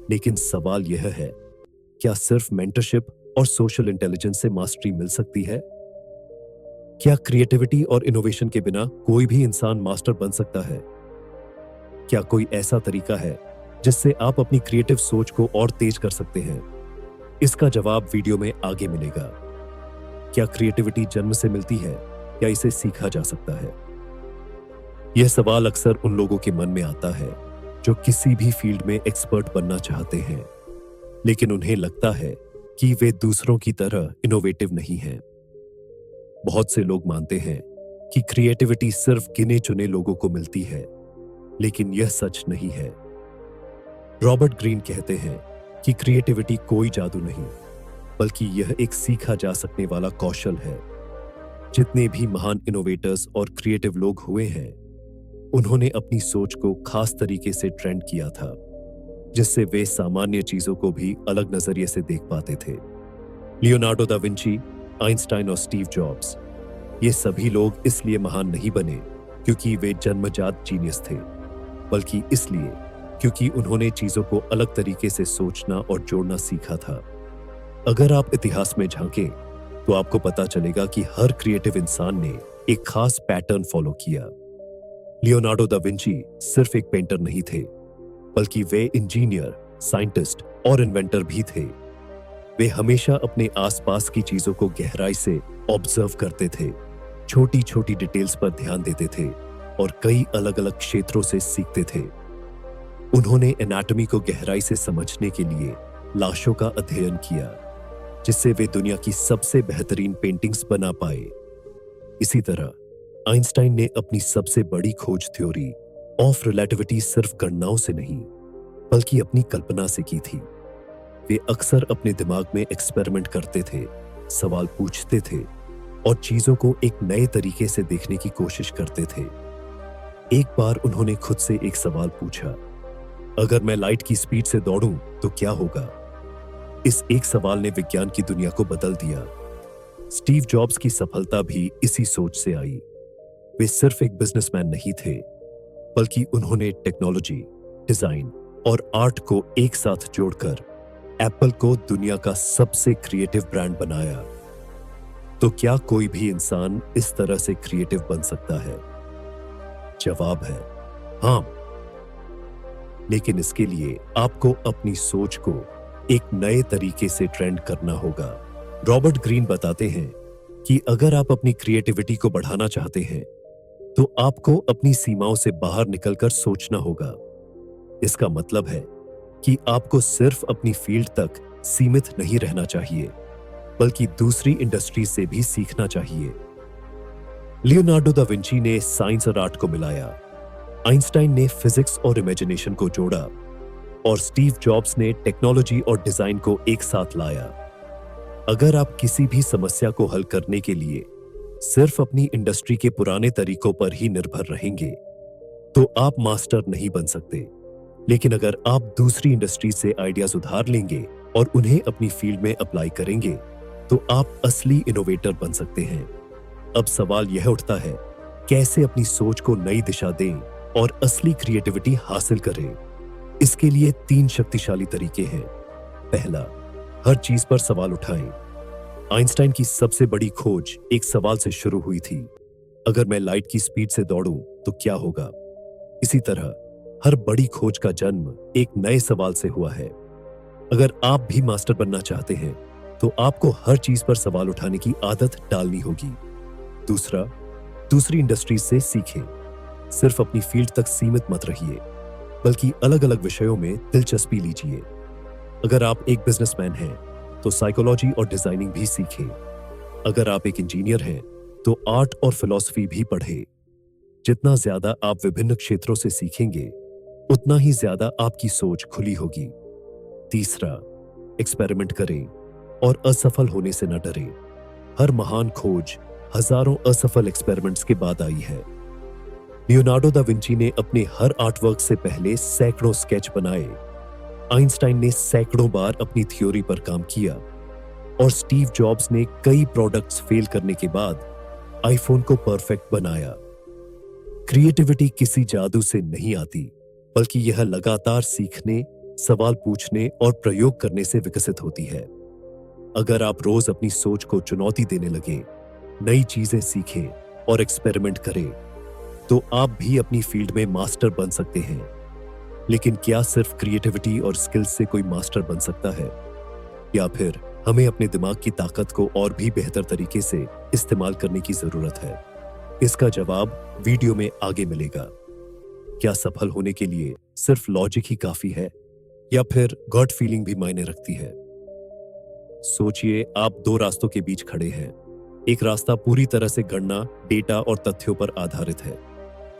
लेकिन सवाल यह है, क्या सिर्फ मेंटरशिप और सोशल इंटेलिजेंस से मास्टरी मिल सकती है? क्या क्रिएटिविटी और इनोवेशन के बिना कोई भी इंसान मास्टर बन सकता है? क्या कोई ऐसा तरीका है जिससे आप अपनी क्रिएटिव सोच को और तेज कर सकते हैं? इसका जवाब वीडियो में आगे मिलेगा। क्या क्रिएटिविटी जन्म से मिलती है या इसे सीखा जा सकता है? यह सवाल अक्सर उन लोगों के मन में आता है जो किसी भी फील्ड में एक्सपर्ट बनना चाहते हैं, लेकिन उन्हें लगता है कि वे दूसरों की तरह इनोवेटिव नहीं हैं। बहुत से लोग मानते हैं कि क्रिएटिविटी सिर्फ गिने चुने लोगों को मिलती है, लेकिन यह सच नहीं है। रॉबर्ट ग्रीन कहते हैं कि क्रिएटिविटी कोई जादू नहीं, बल्कि यह एक सीखा जा सकने वाला कौशल है। जितने भी महान इनोवेटर्स और क्रिएटिव लोग हुए हैं, उन्होंने अपनी सोच को खास तरीके से ट्रेंड किया था, जिससे वे सामान्य चीजों को भी अलग नजरिए से देख पाते थे। लियोनार्डो दा विंची, आइंस्टाइन और स्टीव जॉब्स, ये सभी लोग इसलिए महान नहीं बने क्योंकि वे जन्मजात जीनियस थे, बल्कि इसलिए क्योंकि उन्होंने चीजों को अलग तरीके से सोचना और जोड़ना सीखा था। अगर आप इतिहास में झांकें, तो आपको पता चलेगा कि हर क्रिएटिव इंसान ने एक खास पैटर्न फॉलो किया। लियोनार्डो दा विंची सिर्फ एक पेंटर नहीं थे, बल्कि वे इंजीनियर, साइंटिस्ट और इन्वेंटर भी थे। वे हमेशा अपने आसपास की चीजों को गहराई से ऑब्जर्व करते थे, छोटी छोटी डिटेल्स पर ध्यान देते थे और कई अलग अलग क्षेत्रों से सीखते थे। उन्होंने एनाटॉमी को गहराई से समझने के लिए लाशों का अध्ययन किया, जिससे वे दुनिया की सबसे बेहतरीन पेंटिंग्स बना पाए। इसी तरह आइंस्टाइन ने अपनी सबसे बड़ी खोज थ्योरी ऑफ रिलेटिविटी सिर्फ गणनाओं से नहीं, बल्कि अपनी कल्पना से की थी। वे अक्सर अपने दिमाग में एक्सपेरिमेंट करते थे, सवाल पूछते थे और चीजों को एक नए तरीके से देखने की कोशिश करते थे। एक बार उन्होंने खुद से एक सवाल पूछा, अगर मैं लाइट की स्पीड से दौड़ूं तो क्या होगा? इस एक सवाल ने विज्ञान की दुनिया को बदल दिया। स्टीव जॉब्स की सफलता भी इसी सोच से आई। वे सिर्फ एक बिजनेसमैन नहीं थे, बल्कि उन्होंने टेक्नोलॉजी, डिजाइन और आर्ट को एक साथ जोड़कर एप्पल को दुनिया का सबसे क्रिएटिव ब्रांड बनाया। तो क्या कोई भी इंसान इस तरह से क्रिएटिव बन सकता है? जवाब है हाँ, लेकिन इसके लिए आपको अपनी सोच को एक नए तरीके से ट्रेंड करना होगा। रॉबर्ट ग्रीन बताते हैं कि अगर आप अपनी क्रिएटिविटी को बढ़ाना चाहते हैं तो आपको अपनी सीमाओं से बाहर निकलकर सोचना होगा। इसका मतलब है कि आपको सिर्फ अपनी फील्ड तक सीमित नहीं रहना चाहिए, बल्कि दूसरी इंडस्ट्री से भी सीखना चाहिए। लियोनार्डो दा विंची ने साइंस और आर्ट को मिलाया, आइंस्टाइन ने फिजिक्स और इमेजिनेशन को जोड़ा, और स्टीव जॉब्स ने टेक्नोलॉजी और डिजाइन को एक साथ लाया। अगर आप किसी भी समस्या को हल करने के लिए सिर्फ अपनी इंडस्ट्री के पुराने तरीकों पर ही निर्भर रहेंगे तो आप मास्टर नहीं बन सकते। लेकिन अगर आप दूसरी इंडस्ट्री से आइडियाज उधार लेंगे और उन्हें अपनी फील्ड में अप्लाई करेंगे तो आप असली इनोवेटर बन सकते हैं। अब सवाल यह उठता है, कैसे अपनी सोच को नई दिशा दें और असली क्रिएटिविटी हासिल करें? इसके लिए 3 शक्तिशाली तरीके हैं। पहला, हर चीज पर सवाल उठाएं। आइंस्टाइन की सबसे बड़ी खोज एक सवाल से शुरू हुई थी, अगर मैं लाइट की स्पीड से दौड़ूं तो क्या होगा? इसी तरह हर बड़ी खोज का जन्म एक नए सवाल से हुआ है। अगर आप भी मास्टर बनना चाहते हैं तो आपको हर चीज पर सवाल उठाने की आदत डालनी होगी। दूसरा, दूसरी इंडस्ट्री से सीखें। सिर्फ अपनी फील्ड तक सीमित मत रहिए, बल्कि अलग अलग विषयों में दिलचस्पी लीजिए। अगर आप एक बिजनेसमैन हैं तो साइकोलॉजी और डिजाइनिंग भी सीखें। अगर आप एक इंजीनियर हैं तो आर्ट और फिलॉसफी भी पढ़ें। जितना ज्यादा आप विभिन्न क्षेत्रों से सीखेंगे उतना ही ज्यादा आपकी सोच खुली होगी। तीसरा, एक्सपेरिमेंट करें और असफल होने से न डरें। हर महान खोज हजारों असफल एक्सपेरिमेंट्स के बाद आई है। लियोनार्डो दा विंची ने अपने हर आर्टवर्क से पहले सैकड़ों स्केच बनाए। आइंस्टाइन ने सैकड़ों बार अपनी थ्योरी पर काम किया और स्टीव जॉब्स ने कई प्रोडक्ट्स फेल करने के बाद आईफोन को परफेक्ट बनाया। क्रिएटिविटी किसी जादू से नहीं आती, बल्कि यह लगातार सीखने, सवाल पूछने और प्रयोग करने से विकसित होती है। अगर आप रोज अपनी सोच को चुनौती देने लगे, नई चीजें सीखें और एक्सपेरिमेंट करें तो आप भी अपनी फील्ड में मास्टर बन सकते हैं। लेकिन क्या सिर्फ क्रिएटिविटी और स्किल्स से कोई मास्टर बन सकता है, या फिर हमें अपने दिमाग की ताकत को और भी बेहतर तरीके से इस्तेमाल करने की जरूरत है? इसका जवाब वीडियो में आगे मिलेगा। क्या सफल होने के लिए सिर्फ लॉजिक ही काफी है, या फिर गॉट फीलिंग भी मायने रखती है? सोचिए, आप 2 रास्तों के बीच खड़े हैं। एक रास्ता पूरी तरह से गणना, डेटा और तथ्यों पर आधारित है,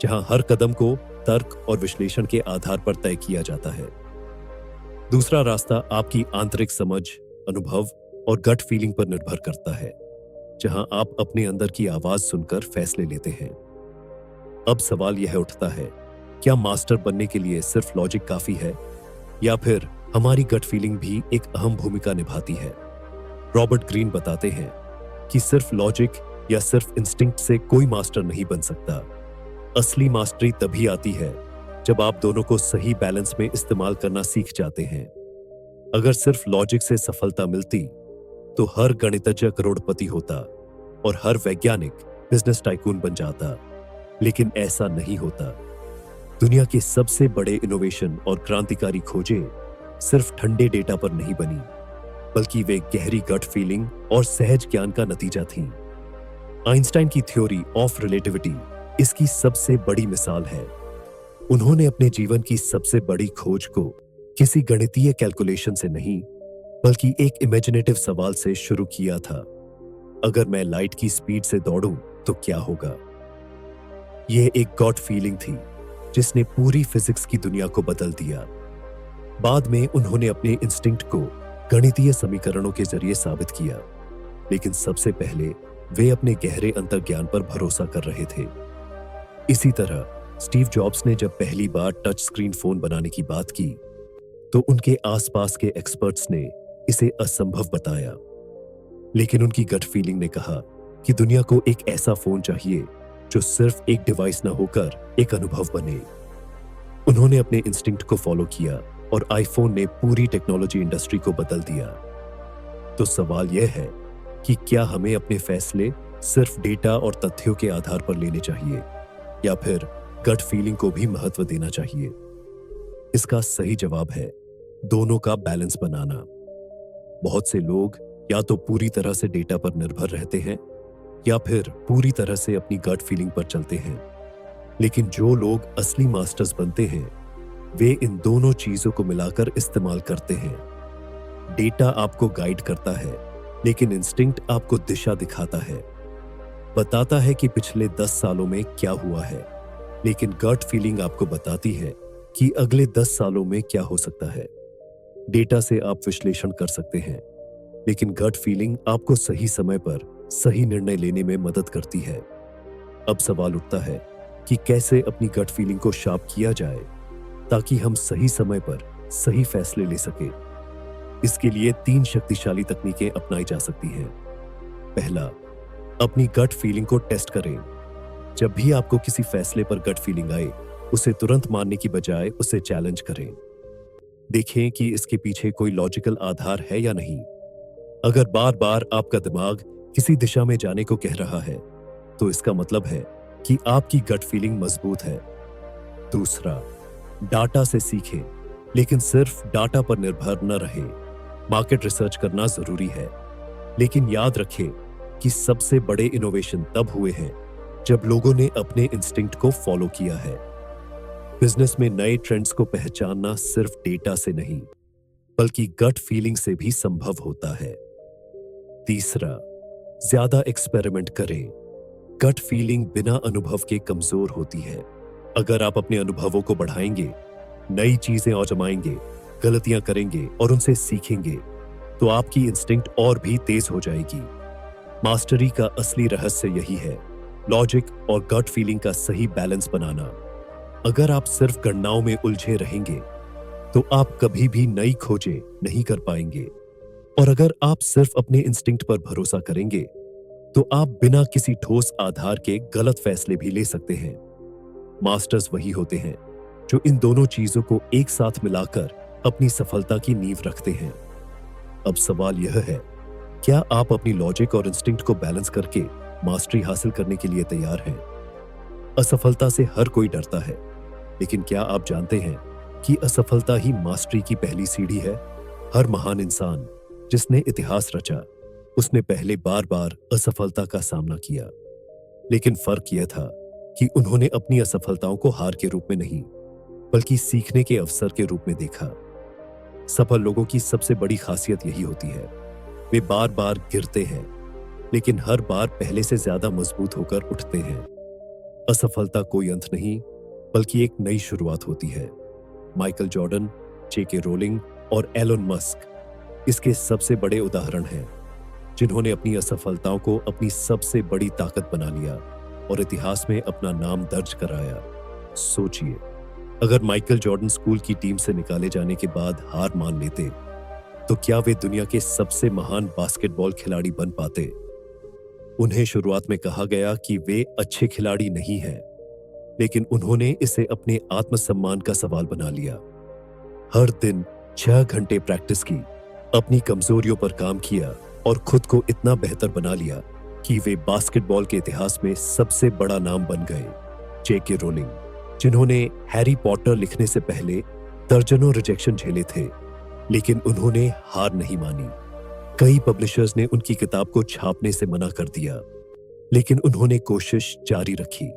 जहां हर कदम को तर्क और विश्लेषण के आधार पर तय किया जाता है। दूसरा रास्ता आपकी आंतरिक समझ, अनुभव और गट फीलिंग पर निर्भर करता है, जहां आप अपने अंदर की आवाज सुनकर फैसले लेते हैं। अब सवाल यह उठता है, क्या मास्टर बनने के लिए सिर्फ लॉजिक काफी है, या फिर हमारी गट फीलिंग भी एक अहम भूमिका निभाती है? रॉबर्ट ग्रीन बताते हैं कि सिर्फ लॉजिक या सिर्फ इंस्टिंक्ट से कोई मास्टर नहीं बन सकता। असली मास्टरी तभी आती है जब आप दोनों को सही बैलेंस में इस्तेमाल करना सीख जाते हैं। अगर सिर्फ लॉजिक से सफलता मिलती तो हर गणितज्ञ करोड़पति होता और हर वैज्ञानिक बिजनेस टाइकून बन जाता, लेकिन ऐसा नहीं होता। दुनिया के सबसे बड़े इनोवेशन और क्रांतिकारी खोजें सिर्फ ठंडे डेटा पर नहीं बनी, बल्कि वे गहरी गट फीलिंग और सहज ज्ञान का नतीजा थीं। आइंस्टाइन की थ्योरी ऑफ रिलेटिविटी इसकी सबसे बड़ी मिसाल है। उन्होंने अपने जीवन की सबसे बड़ी खोज को किसी गणितीय कैलकुलेशन से नहीं, बल्कि एक इमेजिनेटिव सवाल से शुरू किया था, अगर मैं लाइट की स्पीड से दौड़ूं तो क्या होगा? यह एक गॉट फीलिंग थी जिसने पूरी फिजिक्स की दुनिया को बदल दिया। बाद में उन्होंने अपने इंस्टिंक्ट को गणितीय समीकरणों के जरिए साबित किया, लेकिन सबसे पहले वे अपने गहरे अंतर्ज्ञान पर भरोसा कर रहे थे। इसी तरह स्टीव जॉब्स ने जब पहली बार टच स्क्रीन फोन बनाने की बात की तो उनके आसपास के एक्सपर्ट्स ने इसे असंभव बताया, लेकिन उनकी गट फीलिंग ने कहा कि दुनिया को एक ऐसा फोन चाहिए जो सिर्फ एक डिवाइस न होकर एक अनुभव बने। उन्होंने अपने इंस्टिंक्ट को फॉलो किया और आईफोन ने पूरी टेक्नोलॉजी इंडस्ट्री को बदल दिया। तो सवाल यह है कि क्या हमें अपने फैसले सिर्फ डेटा और तथ्यों के आधार पर लेने चाहिए या फिर गट फीलिंग को भी महत्व देना चाहिए। इसका सही जवाब है दोनों का बैलेंस बनाना। बहुत से लोग या तो पूरी तरह से डेटा पर निर्भर रहते हैं या फिर पूरी तरह से अपनी गट फीलिंग पर चलते हैं। लेकिन जो लोग असली मास्टर्स बनते हैं वे इन दोनों चीजों को मिलाकर इस्तेमाल करते हैं। डेटा आपको गाइड करता है लेकिन इंस्टिंक्ट आपको दिशा दिखाता है, बताता है कि पिछले 10 सालों में क्या हुआ है। लेकिन गट फीलिंग आपको बताती है कि अगले 10 सालों में क्या हो सकता है। डेटा से आप विश्लेषण कर सकते हैं लेकिन गट फीलिंग आपको सही समय पर सही निर्णय लेने में मदद करती है। अब सवाल उठता है कि कैसे अपनी गट फीलिंग को शार्प किया जाए ताकि हम सही समय पर सही फैसले ले सके। इसके लिए 3 शक्तिशाली तकनीकें अपनाई जा सकती हैं। पहला, अपनी गट फीलिंग को टेस्ट करें। जब भी आपको किसी फैसले पर गट फीलिंग आए उसे तुरंत मानने की बजाय उसे चैलेंज करें। देखें कि इसके पीछे कोई लॉजिकल आधार है या नहीं। अगर बार बार आपका दिमाग किसी दिशा में जाने को कह रहा है तो इसका मतलब है कि आपकी गट फीलिंग मजबूत है। दूसरा, डाटा से सीखें लेकिन सिर्फ डाटा पर निर्भर न रहे। मार्केट रिसर्च करना जरूरी है लेकिन याद रखें कि सबसे बड़े इनोवेशन तब हुए हैं जब लोगों ने अपने इंस्टिंक्ट को फॉलो किया है। बिजनेस में नए ट्रेंड्स को पहचानना सिर्फ डेटा से नहीं बल्कि गट फीलिंग से भी संभव होता है। तीसरा, ज्यादा एक्सपेरिमेंट करें। गट फीलिंग बिना अनुभव के कमजोर होती है। अगर आप अपने अनुभवों को बढ़ाएंगे, नई चीजें आजमाएंगे, गलतियां करेंगे और उनसे सीखेंगे तो आपकी इंस्टिंक्ट और भी तेज हो जाएगी। मास्टरी का असली रहस्य यही है, लॉजिक और गट फीलिंग का सही बैलेंस बनाना। अगर आप सिर्फ गणनाओं में उलझे रहेंगे तो आप कभी भी नई खोजें नहीं कर पाएंगे और अगर आप सिर्फ अपने इंस्टिंक्ट पर भरोसा करेंगे तो आप बिना किसी ठोस आधार के गलत फैसले भी ले सकते हैं। मास्टर्स वही होते हैं जो इन दोनों चीजों को एक साथ मिलाकर अपनी सफलता की नींव रखते हैं। अब सवाल यह है, क्या आप अपनी लॉजिक और इंस्टिंक्ट को बैलेंस करके मास्टरी हासिल करने के लिए तैयार हैं? असफलता से हर कोई डरता है, लेकिन क्या आप जानते हैं कि असफलता ही मास्टरी की पहली सीढ़ी है? हर महान इंसान जिसने इतिहास रचा, उसने पहले बार बार असफलता का सामना किया, लेकिन फर्क यह था कि उन्होंने अपनी असफलताओं को हार के रूप में नहीं बल्कि सीखने के अवसर के रूप में देखा। सफल लोगों की सबसे बड़ी खासियत यही होती है, वे बार बार गिरते हैं लेकिन हर बार पहले से ज्यादा मजबूत होकर उठते हैं। असफलता कोई अंत नहीं बल्कि एक नई शुरुआत होती है। माइकल जॉर्डन, जेके रोलिंग और एलोन मस्क इसके सबसे बड़े उदाहरण हैं, जिन्होंने अपनी असफलताओं को अपनी सबसे बड़ी ताकत बना लिया और इतिहास में अपना नाम दर्ज कराया। सोचिए, अगर माइकल जॉर्डन स्कूल की टीम से निकाले जाने के बाद हार मान लेते तो क्या वे दुनिया के सबसे महान बास्केटबॉल खिलाड़ी बन पाते? उन्हें शुरुआत में कहा गया कि वे अच्छे खिलाड़ी नहीं हैं, लेकिन उन्होंने इसे अपने आत्मसम्मान का सवाल बना लिया। हर दिन 6 घंटे प्रैक्टिस की, अपनी कमजोरियों पर काम किया और खुद को इतना बेहतर बना लिया कि वे बास्केटबॉल के इतिहास में सबसे बड़ा नाम बन गए। जेके रोलिंग, जिन्होंने हैरी पॉटर लिखने से पहले दर्जनों रिजेक्शन झेले थे, लेकिन उन्होंने हार नहीं मानी। कई पब्लिशर्स ने उनकी किताब को छापने से मना कर दिया, लेकिन उन्होंने कोशिश जारी रखी।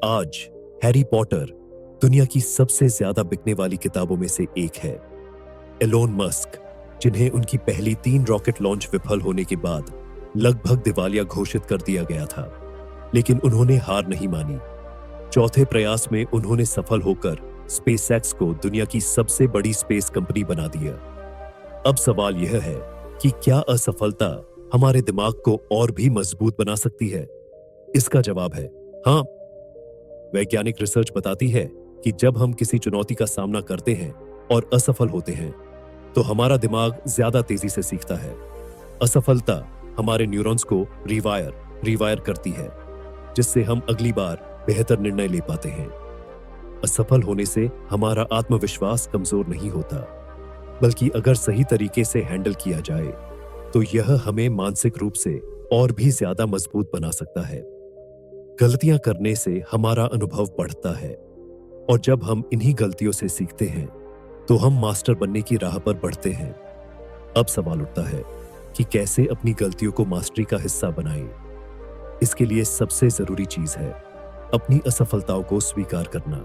आज हैरी पॉटर दुनिया की सबसे ज्यादा बिकने वाली किताबों में से एक है। एलोन मस्क, जिन्हें उनकी पहली 3 रॉकेट लॉन्च विफल होने के बाद लगभग दिवालिया घोषित कर दिया गया था, लेकिन उन्होंने हार नहीं मानी। चौथे प्रयास में उन्होंने सफल होकर स्पेसएक्स को दुनिया की सबसे बड़ी स्पेस कंपनी बना दिया। अब सवाल यह है कि क्या असफलता हमारे दिमाग को और भी मजबूत बना सकती है? इसका जवाब है हाँ। वैज्ञानिक रिसर्च बताती है कि जब हम किसी चुनौती का सामना करते हैं और असफल होते हैं तो हमारा दिमाग ज्यादा तेजी से सीखता है। असफलता हमारे न्यूरॉन्स को रिवायर करती है, जिससे हम अगली बार बेहतर निर्णय ले पाते हैं। असफल होने से हमारा आत्मविश्वास कमजोर नहीं होता, बल्कि अगर सही तरीके से हैंडल किया जाए तो यह हमें मानसिक रूप से और भी ज्यादा मजबूत बना सकता है। गलतियां करने से हमारा अनुभव बढ़ता है और जब हम इन्हीं गलतियों से सीखते हैं तो हम मास्टर बनने की राह पर बढ़ते हैं। अब सवाल उठता है कि कैसे अपनी गलतियों को मास्टरी का हिस्सा बनाएं। इसके लिए सबसे जरूरी चीज है अपनी असफलताओं को स्वीकार करना।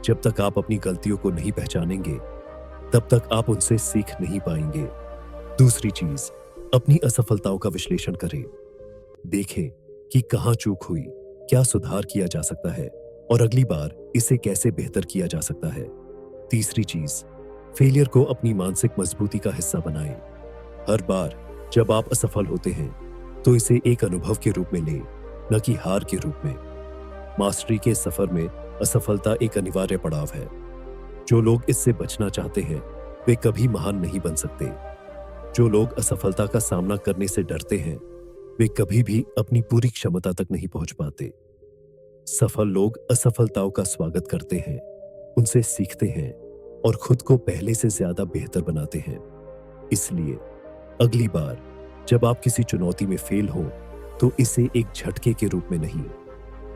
जब तक आप अपनी गलतियों को नहीं पहचानेंगे तब तक आप उनसे सीख नहीं पाएंगे। दूसरी चीज, अपनी असफलताओं का विश्लेषण करें। देखें कि कहां चूक हुई, क्या सुधार किया जा सकता है और अगली बार इसे कैसे बेहतर किया जा सकता है। तीसरी चीज, फेलियर को अपनी मानसिक मजबूती का हिस्सा बनाएं। हर बार जब आप असफल होते हैं तो इसे एक अनुभव के रूप में लें, न कि हार के रूप में। मास्टरी के सफर में असफलता एक अनिवार्य पड़ाव है। जो लोग इससे बचना चाहते हैं वे कभी महान नहीं बन सकते। जो लोग असफलता का सामना करने से डरते हैं वे कभी भी अपनी पूरी क्षमता तक नहीं पहुंच पाते। सफल लोग असफलताओं का स्वागत करते हैं, उनसे सीखते हैं और खुद को पहले से ज्यादा बेहतर बनाते हैं। इसलिए अगली बार जब आप किसी चुनौती में फेल हो तो इसे एक झटके के रूप में नहीं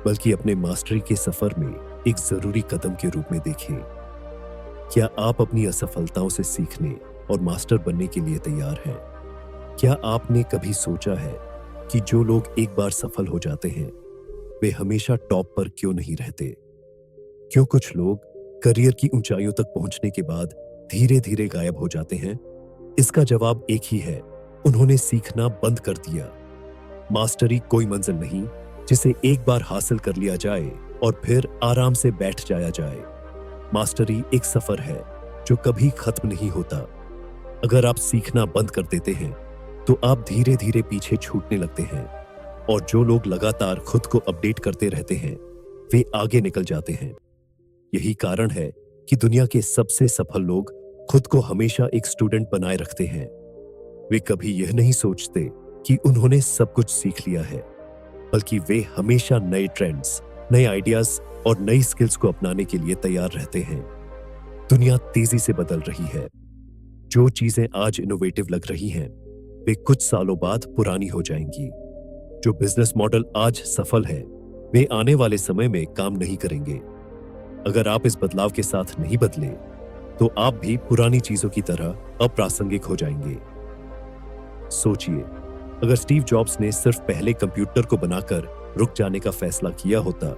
बल्कि अपने मास्टरी के सफर में एक जरूरी कदम के रूप में देखें। क्या आप अपनी असफलताओं से सीखने और मास्टर बनने के लिए तैयार हैं? क्या आपने कभी सोचा है कि जो लोग एक बार सफल हो जाते हैं वे हमेशा टॉप पर क्यों नहीं रहते? क्यों कुछ लोग करियर की ऊंचाइयों तक पहुंचने के बाद धीरे धीरे गायब हो जाते हैं? इसका जवाब एक ही है, उन्होंने सीखना बंद कर दिया। मास्टरी कोई मंजिल नहीं जिसे एक बार हासिल कर लिया जाए और फिर आराम से बैठ जाया जाए। मास्टरी एक सफर है जो कभी खत्म नहीं होता। अगर आप सीखना बंद कर देते हैं तो आप धीरे धीरे पीछे छूटने लगते हैं और जो लोग लगातार खुद को अपडेट करते रहते हैं वे आगे निकल जाते हैं। यही कारण है कि दुनिया के सबसे सफल लोग खुद को हमेशा एक स्टूडेंट बनाए रखते हैं। वे कभी यह नहीं सोचते कि उन्होंने सब कुछ सीख लिया है, बल्कि वे हमेशा नए ट्रेंड्स, नए आइडियाज और नई स्किल्स को अपनाने के लिए तैयार रहते हैं। दुनिया तेजी से बदल रही है। जो चीजें आज इनोवेटिव लग रही हैं वे कुछ सालों बाद पुरानी हो जाएंगी। जो बिजनेस मॉडल आज सफल है वे आने वाले समय में काम नहीं करेंगे। अगर आप इस बदलाव के साथ नहीं बदले तो आप भी पुरानी चीजों की तरह अप्रासंगिक हो जाएंगे। सोचिए, अगर स्टीव जॉब्स ने सिर्फ पहले कंप्यूटर को बनाकर रुक जाने का फैसला किया होता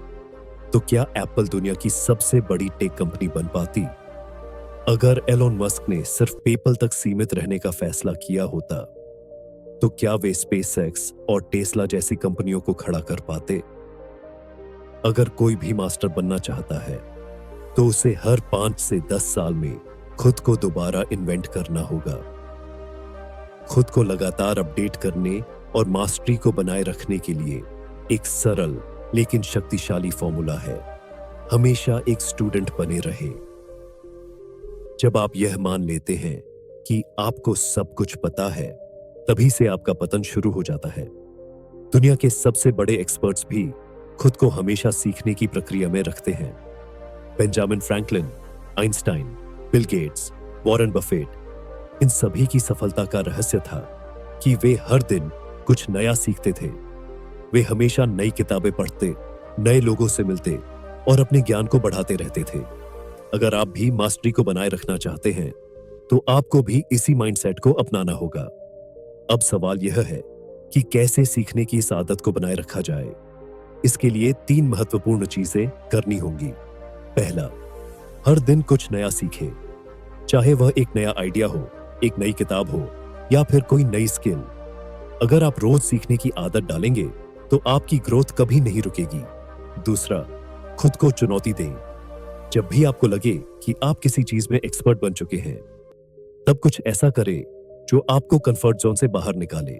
तो क्या एप्पल दुनिया की सबसे बड़ी टेक कंपनी बन पाती? अगर एलोन मस्क ने सिर्फ पेपल तक सीमित रहने का फैसला किया होता तो क्या वे स्पेसएक्स और टेस्ला जैसी कंपनियों को खड़ा कर पाते? अगर कोई भी मास्टर बनना चाहता है तो उसे हर 5 से 10 साल में खुद को दोबारा इन्वेंट करना होगा। खुद को लगातार अपडेट करने और मास्टरी को बनाए रखने के लिए एक सरल लेकिन शक्तिशाली फॉर्मूला है, हमेशा एक स्टूडेंट बने रहे। जब आप यह मान लेते हैं कि आपको सब कुछ पता है, तभी से आपका पतन शुरू हो जाता है। दुनिया के सबसे बड़े एक्सपर्ट्स भी खुद को हमेशा सीखने की प्रक्रिया में रखते हैं। Benjamin Franklin, Einstein, Bill Gates, Warren Buffett, इन सभी की सफलता का रहस्य था कि वे हर दिन कुछ नया सीखते थे। वे हमेशा नई किताबें पढ़ते, नए लोगों से मिलते और अपने ज्ञान को बढ़ाते रहते थे। अगर आप भी मास्टरी को बनाए रखना चाहते हैं तो आपको भी इसी माइंडसेट को अपनाना होगा। अब सवाल यह है कि कैसे सीखने की इस आदत को बनाए रखा जाए। इसके लिए 3 महत्वपूर्ण चीजें करनी होंगी। पहला, हर दिन कुछ नया सीखें, चाहे वह एक नया आइडिया हो, एक नई किताब हो या फिर कोई नई स्किल। अगर आप रोज सीखने की आदत डालेंगे तो आपकी ग्रोथ कभी नहीं रुकेगी। दूसरा, खुद को चुनौती दें। जब भी आपको लगे कि आप किसी चीज में एक्सपर्ट बन चुके हैं, तब कुछ ऐसा करें जो आपको कंफर्ट जोन से बाहर निकाले।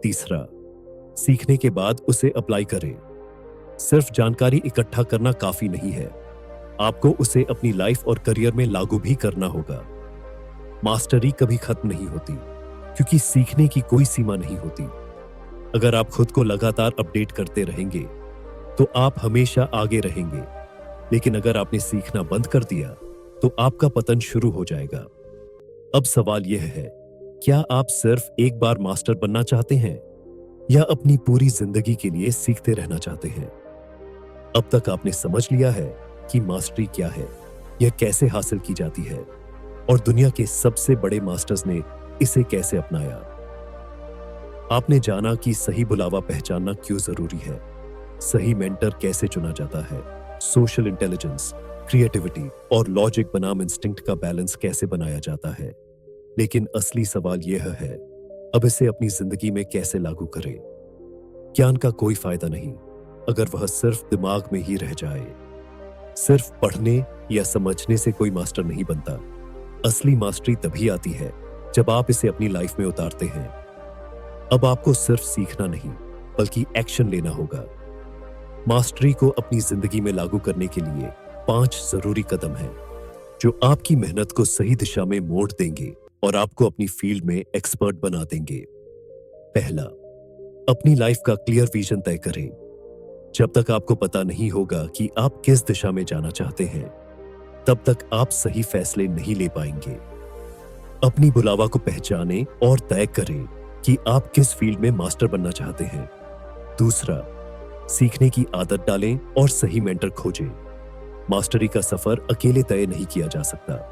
तीसरा, सीखने के बाद उसे अप्लाई करें। सिर्फ जानकारी इकट्ठा करना काफी नहीं है, आपको उसे अपनी लाइफ और करियर में लागू भी करना होगा। मास्टरी कभी खत्म नहीं होती क्योंकि सीखने की कोई सीमा नहीं होती। अगर आप खुद को लगातार अपडेट करते रहेंगे तो आप हमेशा आगे रहेंगे, लेकिन अगर आपने सीखना बंद कर दिया तो आपका पतन शुरू हो जाएगा। अब सवाल यह है क्या आप सिर्फ एक बार मास्टर बनना चाहते हैं या अपनी पूरी जिंदगी के लिए सीखते रहना चाहते हैं? अब तक आपने समझ लिया है कि मास्टरी क्या है, यह कैसे हासिल की जाती है और दुनिया के सबसे बड़े मास्टर्स ने इसे कैसे अपनाया। आपने जाना कि सही बुलावा पहचानना क्यों जरूरी है, सही मेंटर कैसे चुना जाता है, सोशल इंटेलिजेंस, क्रिएटिविटी और लॉजिक बनाम इंस्टिंक्ट का बैलेंस कैसे बनाया जाता है। लेकिन असली सवाल यह है, अब इसे अपनी जिंदगी में कैसे लागू करें। ज्ञान का कोई फायदा नहीं अगर वह सिर्फ दिमाग में ही रह जाए। सिर्फ पढ़ने या समझने से कोई मास्टर नहीं बनता। असली मास्टरी तभी आती है जब आप इसे अपनी लाइफ में उतारते हैं। अब आपको सिर्फ सीखना नहीं बल्कि एक्शन लेना होगा। मास्टरी को अपनी जिंदगी में लागू करने के लिए 5 जरूरी कदम हैं जो आपकी मेहनत को सही दिशा में मोड़ देंगे और आपको अपनी फील्ड में एक्सपर्ट बना देंगे। पहला, अपनी लाइफ का क्लियर विजन तय करें। जब तक आपको पता नहीं होगा कि आप किस दिशा में जाना चाहते हैं, तब तक आप सही फैसले नहीं ले पाएंगे। अपनी बुलावा को पहचानें और तय करें कि आप किस फील्ड में मास्टर बनना चाहते हैं। दूसरा, सीखने की आदत डालें और सही मेंटर खोजें। मास्टरी का सफर अकेले तय नहीं किया जा सकता।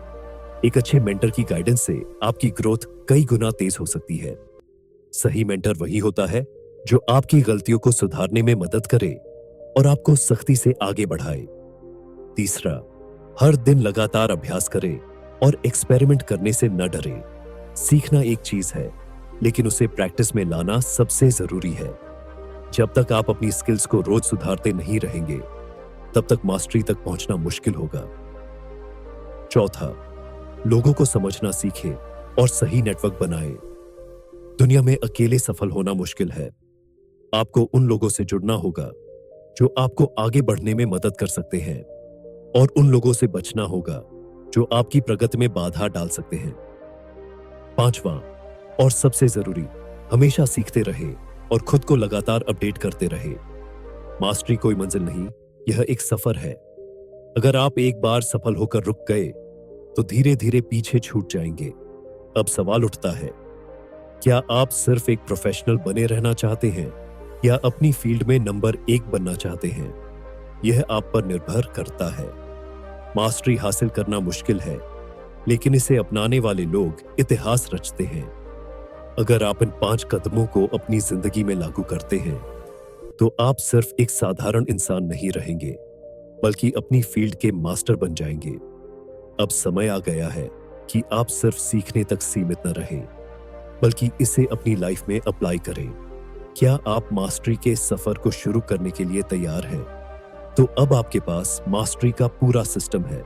एक अच्छे मेंटर की गाइडेंस से आपकी ग्रोथ कई गुना तेज हो सकती है। सही मेंटर वही होता है जो आपकी गलतियों को सुधारने में मदद करे और आपको सख्ती से आगे बढ़ाए। तीसरा, हर दिन लगातार अभ्यास करें और एक्सपेरिमेंट करने से न डरें। सीखना एक चीज है, लेकिन उसे प्रैक्टिस में लाना सबसे जरूरी है। जब तक आप अपनी स्किल्स को रोज सुधारते नहीं रहेंगे, तब तक मास्टरी तक पहुंचना मुश्किल होगा। चौथा, लोगों को समझना सीखें और सही नेटवर्क बनाएं। दुनिया में अकेले सफल होना मुश्किल है। आपको उन लोगों से जुड़ना होगा जो आपको आगे बढ़ने में मदद कर सकते हैं और उन लोगों से बचना होगा जो आपकी प्रगति में बाधा डाल सकते हैं। पांचवा और सबसे जरूरी, हमेशा सीखते रहे और खुद को लगातार अपडेट करते रहे। मास्टरी कोई मंजिल नहीं, यह एक सफर है। अगर आप एक बार सफल होकर रुक गए तो धीरे धीरे पीछे छूट जाएंगे। अब सवाल उठता है, क्या आप सिर्फ एक प्रोफेशनल बने रहना चाहते हैं या अपनी फील्ड में नंबर 1 बनना चाहते हैं? यह आप पर निर्भर करता है। मास्टरी हासिल करना मुश्किल है, लेकिन इसे अपनाने वाले लोग इतिहास रचते हैं। अगर आप इन 5 कदमों को अपनी जिंदगी में लागू करते हैं, तो आप सिर्फ एक साधारण इंसान नहीं रहेंगे, बल्कि अपनी फील्ड के मास्टर बन जाएंगे। अब समय आ गया है कि आप सिर्फ सीखने तक सीमित न रहें, बल्कि इसे अपनी लाइफ में अप्लाई करें। क्या आप मास्टरी के सफर को शुरू करने के लिए तैयार हैं? तो अब आपके पास मास्टरी का पूरा सिस्टम है।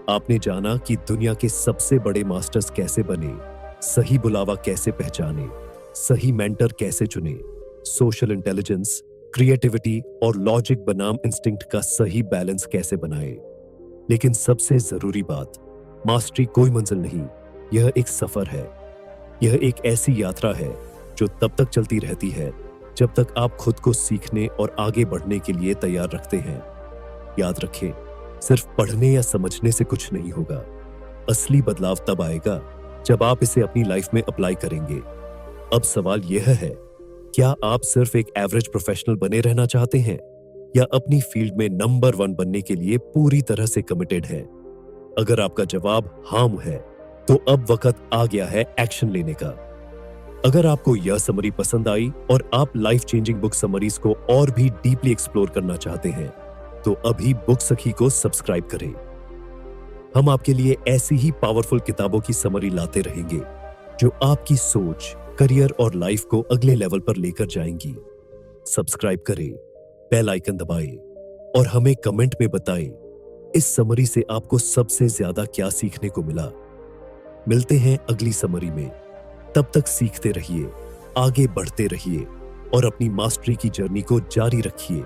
आपने जाना कि दुनिया के सबसे बड़े मास्टर्स कैसे बने, सही बुलावा कैसे पहचाने, सही मेंटर कैसे चुने, सोशल इंटेलिजेंस, क्रिएटिविटी और लॉजिक बनाम इंस्टिंक्ट का सही बैलेंस कैसे बनाए। लेकिन सबसे जरूरी बात, मास्टरी कोई मंजिल नहीं, यह एक सफर है। यह एक ऐसी यात्रा है जो तब तक चलती रहती है जब तक आप खुद को सीखने और आगे बढ़ने के लिए तैयार रखते हैं। याद रखें, सिर्फ पढ़ने या समझने से कुछ नहीं होगा। असली बदलाव तब आएगा जब आप इसे अपनी लाइफ में अप्लाई करेंगे। अब सवाल यह है, क्या आप सिर्फ एक एवरेज प्रोफेशनल बने रहना चाहते हैं या अपनी फील्ड में नंबर 1 बनने के लिए पूरी तरह से कमिटेड हैं? अगर आपका जवाब हाँ है, तो अब वक्त आ गया है एक्शन लेने का। अगर आपको यह समरी पसंद आई और आप लाइफ चेंजिंग बुक समरीज को और भी डीपली एक्सप्लोर करना चाहते हैं, तो अभी बुक सखी को सब्सक्राइब करें। हम आपके लिए ऐसी ही पावरफुल किताबों की समरी लाते रहेंगे जो आपकी सोच, करियर और लाइफ को अगले लेवल पर लेकर जाएंगी। सब्सक्राइब करें, बेल आइकन दबाएं और हमें कमेंट में बताएं इस समरी से आपको सबसे ज्यादा क्या सीखने को मिला। मिलते हैं अगली समरी में। तब तक सीखते रहिए, आगे बढ़ते रहिए और अपनी मास्टरी की जर्नी को जारी रखिए।